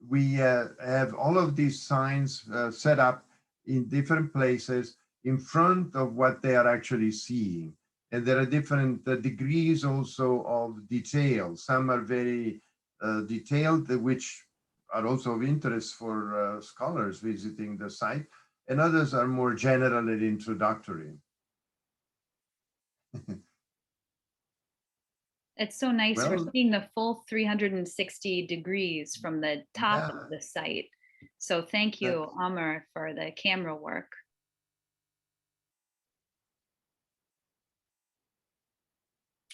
we have all of these signs set up in different places in front of what they are actually seeing. And there are different degrees also of detail. Some are very detailed, which are also of interest for scholars visiting the site, and others are more general and introductory. It's so nice. We're seeing the full 360 degrees from the top of the site. So thank you, Amr, for the camera work.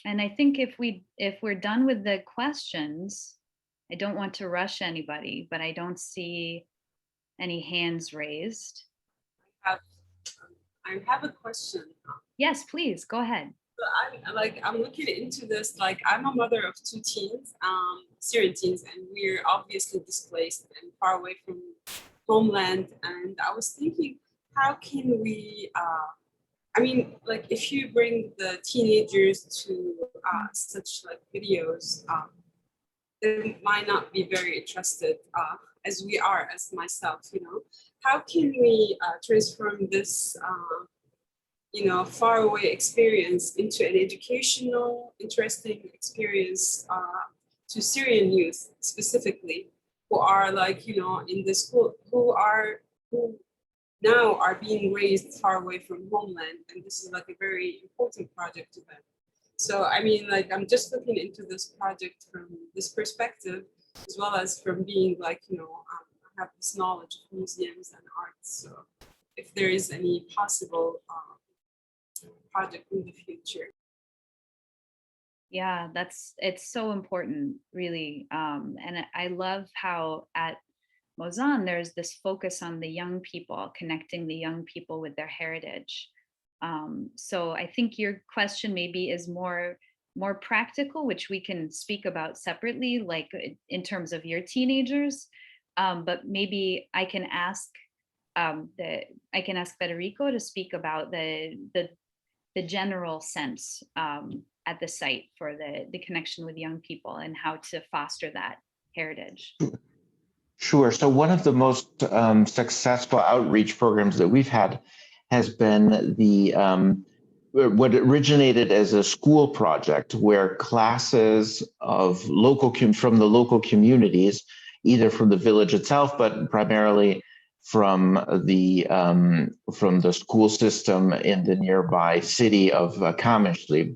And I think if we're done with the questions, I don't want to rush anybody, but I don't see any hands raised. I have a question. Yes, please, go ahead. I'm looking into this, like I'm a mother of two teens, Syrian teens, and we're obviously displaced and far away from homeland. And I was thinking, how can we, I mean, like if you bring the teenagers to such like videos, they might not be very interested as we are, as myself, you know. How can we transform this far away experience into an educational, interesting experience to Syrian youth specifically, who are like, in the school, who now are being raised far away from homeland. And this is like a very important project to them. So, I mean, like, I'm just looking into this project from this perspective, as well as from being like, I have this knowledge of museums and arts. So if there is any possible project in the future. Yeah, it's so important, really. And I love how at Mozan, there's this focus on the young people, connecting the young people with their heritage. So I think your question maybe is more practical, which we can speak about separately, like in terms of your teenagers. But maybe I can ask Federico to speak about the general sense at the site for the connection with young people and how to foster that heritage. Sure. So one of the most successful outreach programs that we've had has been what originated as a school project where classes of from the local communities, either from the village itself, but primarily from the school system in the nearby city of Kamishli,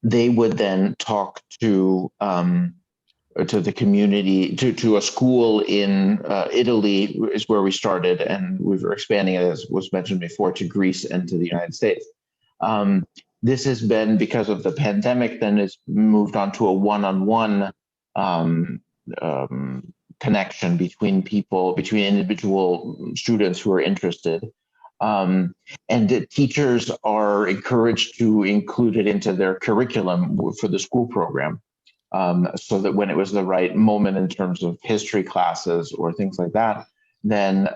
they would then talk to the community, to a school in Italy is where we started, and we were expanding it, as was mentioned before, to Greece and to the United States. This has been, because of the pandemic, then it's moved on to a one-on-one connection between individual students who are interested. And the teachers are encouraged to include it into their curriculum for the school program. So that when it was the right moment in terms of history classes or things like that, then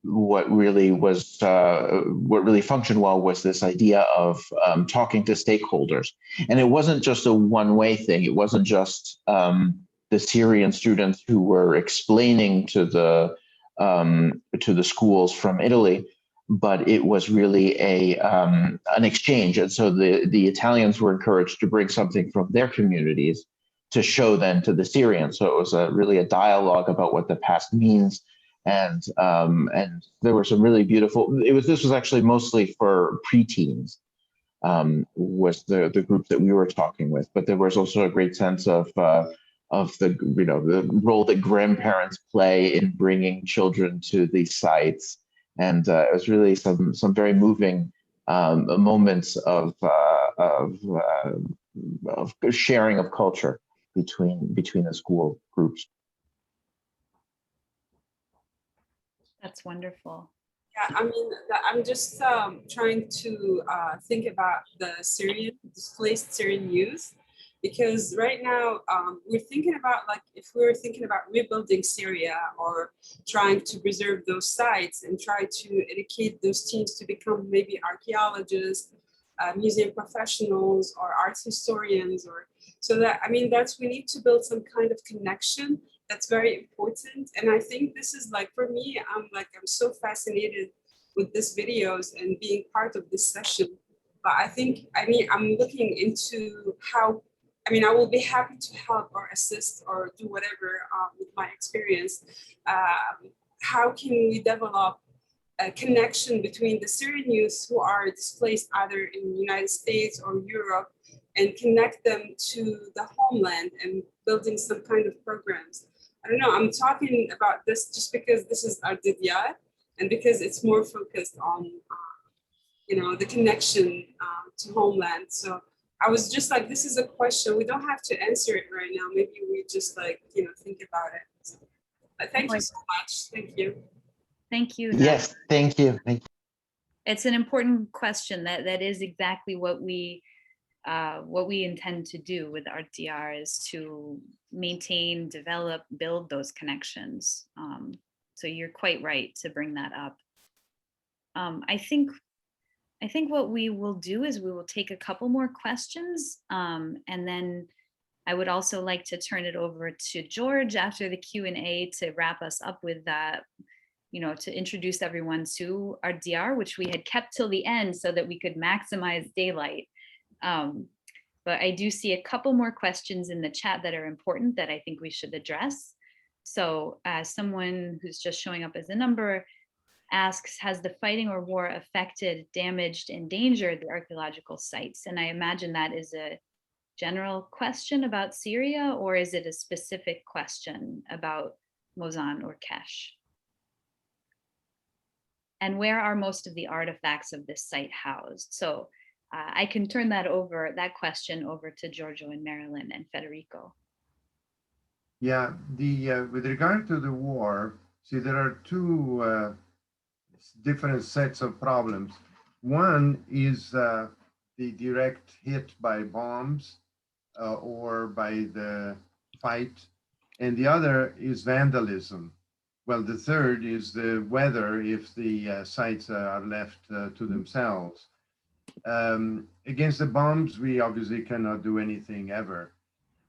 what really functioned well was this idea of talking to stakeholders. And it wasn't just a one-way thing. It wasn't just the Syrian students who were explaining to the schools from Italy, but it was really an exchange. And so the Italians were encouraged to bring something from their communities to show then to the Syrians. So it was really a dialogue about what the past means. And there were some really beautiful, this was actually mostly for preteens, was the group that we were talking with, but there was also a great sense of the role that grandparents play in bringing children to these sites. And it was really some very moving moments of sharing of culture between the school groups. That's wonderful. Yeah, I mean, I'm just trying to think about the displaced Syrian youth, because right now we're thinking about, like, if we're thinking about rebuilding Syria or trying to preserve those sites and try to educate those teams to become maybe archaeologists, museum professionals, or art historians, we need to build some kind of connection. That's very important. And I think this is, like, for me, I'm so fascinated with these videos and being part of this session. But I'm looking into how, I will be happy to help or assist or do whatever with my experience. How can we develop a connection between the Syrian youth who are displaced either in the United States or Europe, and connect them to the homeland and building some kind of programs? I don't know, I'm talking about this just because this is our Didyar and because it's more focused on, the connection to homeland. So I was just like, this is a question. We don't have to answer it right now. Maybe we just think about it. So, thank you so much. Thank you. Thank you. Yes, thank you. Thank you. It's an important question. That is exactly what we intend to do with RTR, is to maintain, develop, build those connections. So you're quite right to bring that up. I think what we will do is we will take a couple more questions, and then I would also like to turn it over to George after the Q&A to wrap us up with that, to introduce everyone to our DR, which we had kept till the end so that we could maximize daylight. But I do see a couple more questions in the chat that are important that I think we should address. So someone who's just showing up as a number asks, has the fighting or war affected, damaged, endangered the archaeological sites? And I imagine that is a general question about Syria, or is it a specific question about Mozan or Urkesh? And where are most of the artifacts of this site housed? So I can turn that question over to Giorgio and Marilyn and Federico. Yeah, with regard to the war, see, there are two different sets of problems. One is the direct hit by bombs or by the fight, and the other is vandalism. Well, the third is the weather if the sites are left to themselves. Against the bombs, we obviously cannot do anything ever.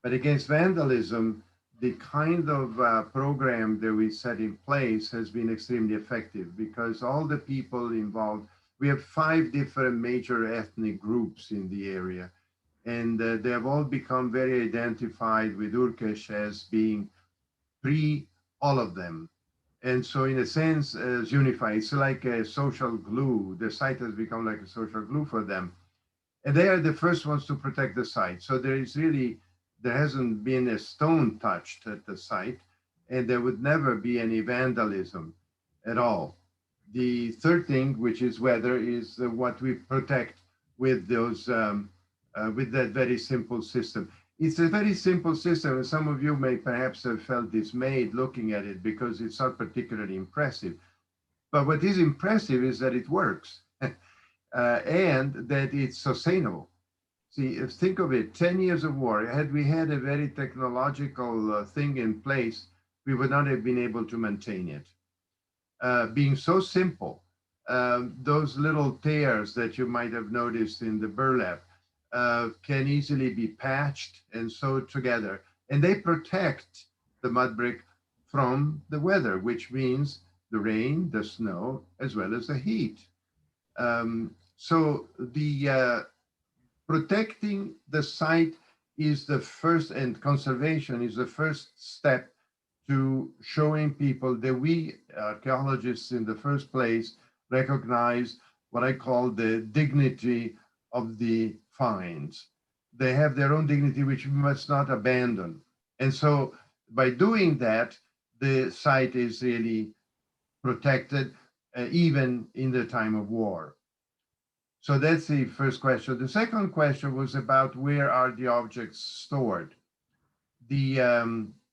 But against vandalism, the kind of program that we set in place has been extremely effective, because all the people involved, we have 5 different major ethnic groups in the area, and they have all become very identified with Urkesh as being all of them. And so in a sense, as unified, it's like a social glue. The site has become like a social glue for them. And they are the first ones to protect the site. So there hasn't been a stone touched at the site, and there would never be any vandalism at all. The third thing, which is weather, is what we protect with those, with that very simple system. It's a very simple system, and some of you may perhaps have felt dismayed looking at it because it's not particularly impressive. But what is impressive is that it works and that it's sustainable. See, think of it, 10 years of war. Had we had a very technological thing in place, we would not have been able to maintain it. Being so simple, those little tears that you might have noticed in the burlap can easily be patched and sewed together. And they protect the mud brick from the weather, which means the rain, the snow, as well as the heat. So the protecting the site is the first, and conservation is the first step to showing people that we archaeologists in the first place recognize what I call the dignity of the finds. They have their own dignity, which we must not abandon. And so by doing that, the site is really protected, even in the time of war. So that's the first question. The second question was about where are the objects stored. The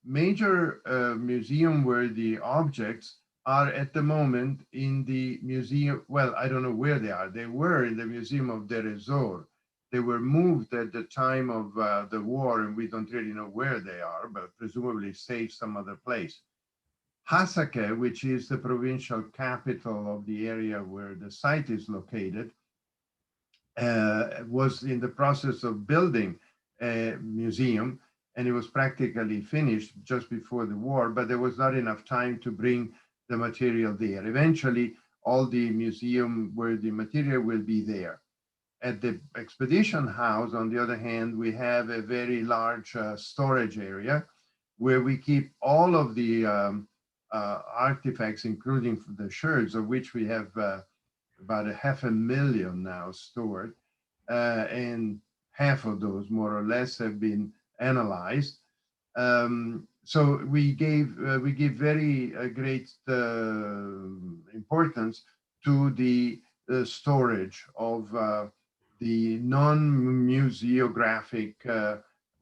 major museum where the objects are at the moment in the museum, well, I don't know where they are. They were in the Museum of Deir ez-Zor. They were moved at the time of the war, and we don't really know where they are, but presumably saved some other place. Hasakeh, which is the provincial capital of the area where the site is located, was in the process of building a museum, and it was practically finished just before the war, but there was not enough time to bring the material there. Eventually, all the museum where the material will be there. At the expedition house, on the other hand, we have a very large storage area where we keep all of the artifacts, including the sherds, of which we have about 500,000 now stored, and half of those, more or less, have been analyzed. So we give very great importance to the storage of the non-museographic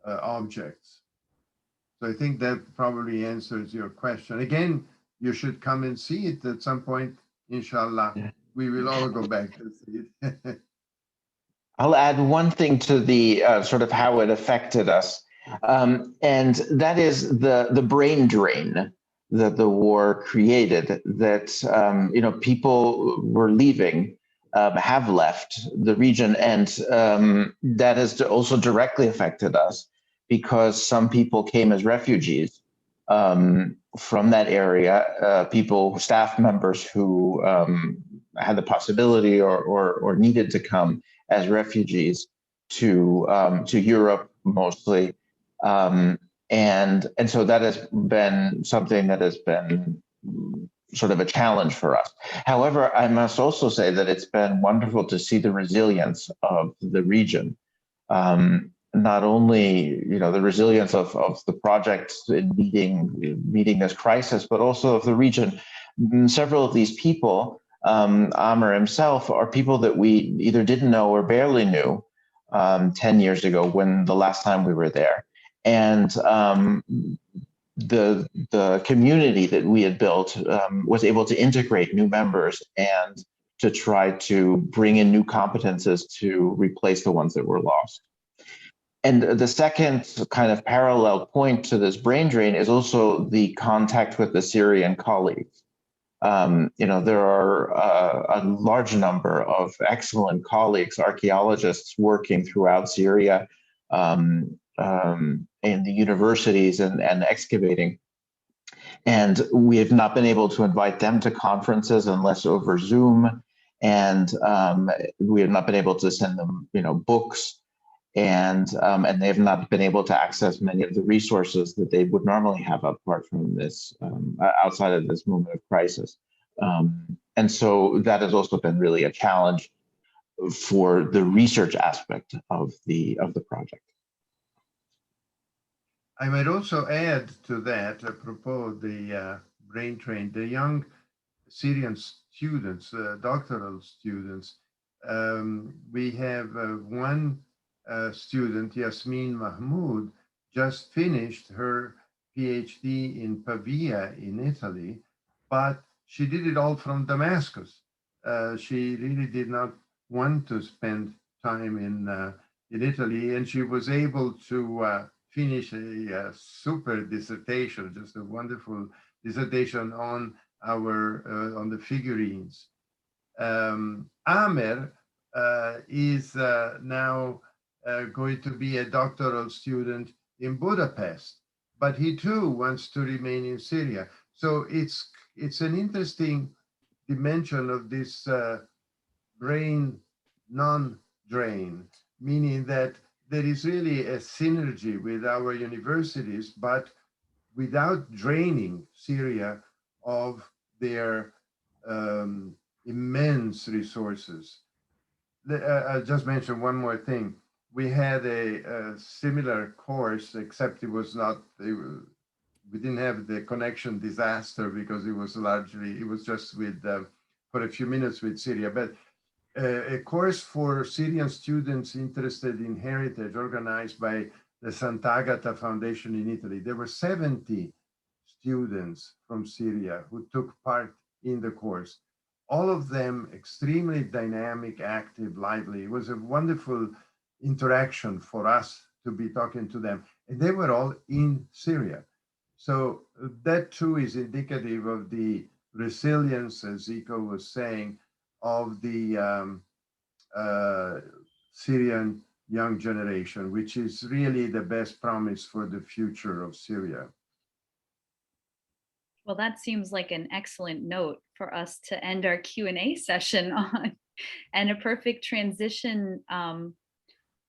objects. So I think that probably answers your question. Again, you should come and see it at some point, inshallah. Yeah. we will all go back to see it. I'll add one thing to the sort of how it affected us, and that is the brain drain that the war created. That people were leaving, have left the region, and that has also directly affected us because some people came as refugees from that area. Staff members who had the possibility or needed to come as refugees to Europe mostly, and so that has been something that has been sort of a challenge for us. However, I must also say that it's been wonderful to see the resilience of the region. Not only the resilience of the project in meeting this crisis, but also of the region. Several of these people, Amr himself, are people that we either didn't know or barely knew 10 years ago when the last time we were there. And the community that we had built was able to integrate new members and to try to bring in new competences to replace the ones that were lost. And the second kind of parallel point to this brain drain is also the contact with the Syrian colleagues. There are a large number of excellent colleagues, archaeologists working throughout Syria in the universities and excavating. And we have not been able to invite them to conferences unless over Zoom. And we have not been able to send them, books. And they have not been able to access many of the resources that they would normally have apart from this, outside of this moment of crisis. And so that has also been really a challenge for the research aspect of the project. I might also add to that, apropos the brain drain, the young Syrian students, doctoral students. We have one student, Yasmin Mahmoud, just finished her PhD in Pavia in Italy, but she did it all from Damascus. She really did not want to spend time in Italy, and she was able to finish a super dissertation, just a wonderful dissertation on on the figurines. Amer is now going to be a doctoral student in Budapest, but he too wants to remain in Syria. So it's an interesting dimension of this brain non-drain, meaning that there is really a synergy with our universities, but without draining Syria of their immense resources. I'll just mention one more thing. We had a similar course, except it was not, we didn't have the connection disaster because it was just with, for a few minutes with Syria, but a course for Syrian students interested in heritage organized by the Sant'Agata Foundation in Italy. There were 70 students from Syria who took part in the course. All of them extremely dynamic, active, lively. It was a wonderful interaction for us to be talking to them. And they were all in Syria. So that too is indicative of the resilience, as Zico was saying, of the Syrian young generation, which is really the best promise for the future of Syria. Well, that seems like an excellent note for us to end our Q&A session on, and a perfect transition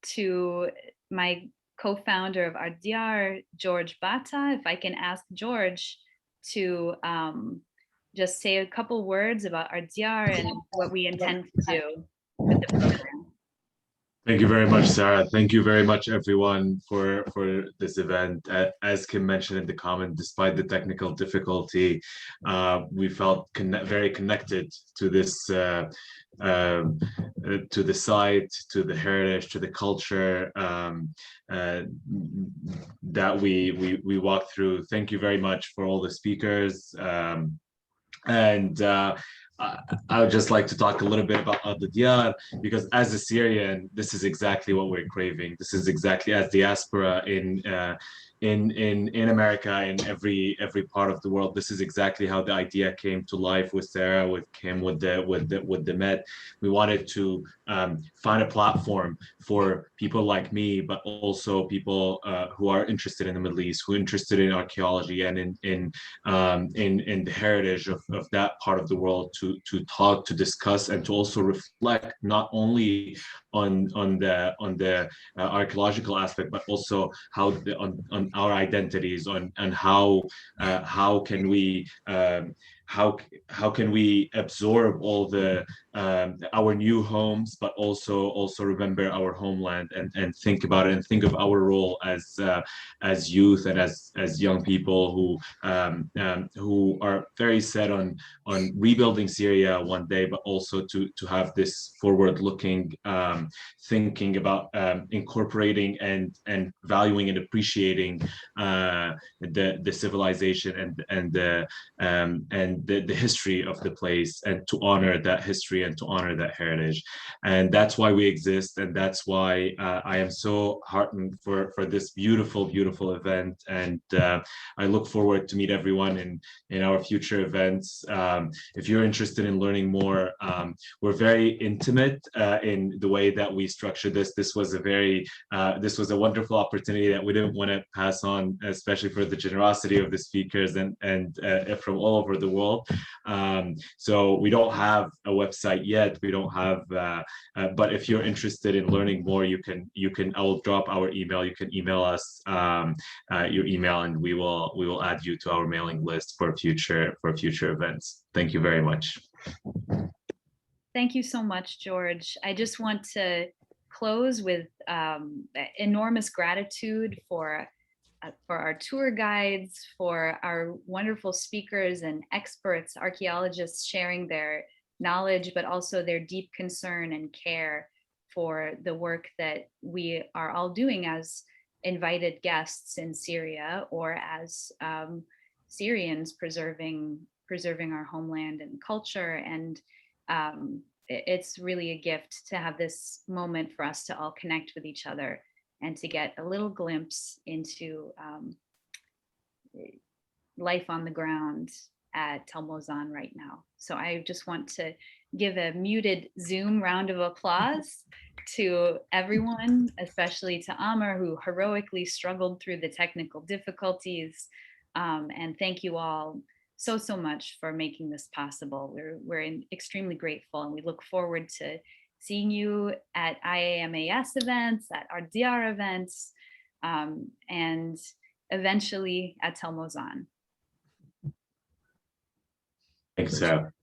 to my co-founder of Ardiyar, George Bata. If I can ask George to just say a couple words about Ardiyar and what we intend to do with the program. Thank you very much, Sarah. Thank you very much, everyone, for this event. As Kim mentioned in the comment, despite the technical difficulty, we felt very connected to this, to the site, to the heritage, to the culture that we walked through. Thank you very much for all the speakers. I would just like to talk a little bit about Al-Diyar, because as a Syrian, this is exactly what we're craving. This is exactly, as diaspora in America, in every part of the world, this is exactly how the idea came to life with Sarah, with Kim, with the Met. We wanted to find a platform for people like me, but also people who are interested in the Middle East, who are interested in archaeology and in the heritage of that part of the world, to talk, to discuss, and to also reflect not only on the archaeological aspect, but also how on our identities, on how can we how can we absorb all the our new homes, but also remember our homeland, and think about it, and think of our role as youth and as young people who are very set on rebuilding Syria one day, but also to have this forward-looking thinking about incorporating and valuing and appreciating the civilization and the history of the place, and to honor that history and to honor that heritage. And that's why we exist, and that's why I am so heartened for this beautiful event. And I look forward to meet everyone in our future events. If you're interested in learning more, we're very intimate in the way that we structure this. This was a wonderful opportunity that we didn't want to pass on, especially for the generosity of the speakers and from all over the world. So we don't have a website yet. We don't have, but if you're interested in learning more, you can. I will drop our email. You can email us your email, and we will add you to our mailing list for future events. Thank you very much. Thank you so much, George. I just want to close with enormous gratitude for our tour guides, for our wonderful speakers and experts, archaeologists sharing their knowledge, but also their deep concern and care for the work that we are all doing as invited guests in Syria, or as Syrians preserving our homeland and culture. And it's really a gift to have this moment for us to all connect with each other and to get a little glimpse into life on the ground at Tel Mozan right now. So I just want to give a muted Zoom round of applause to everyone, especially to Amr, who heroically struggled through the technical difficulties. And thank you all so much for making this possible. We're extremely grateful, and we look forward to seeing you at IAMAS events, at our DR events, and eventually at Tel Mozan. Thanks, Sarah.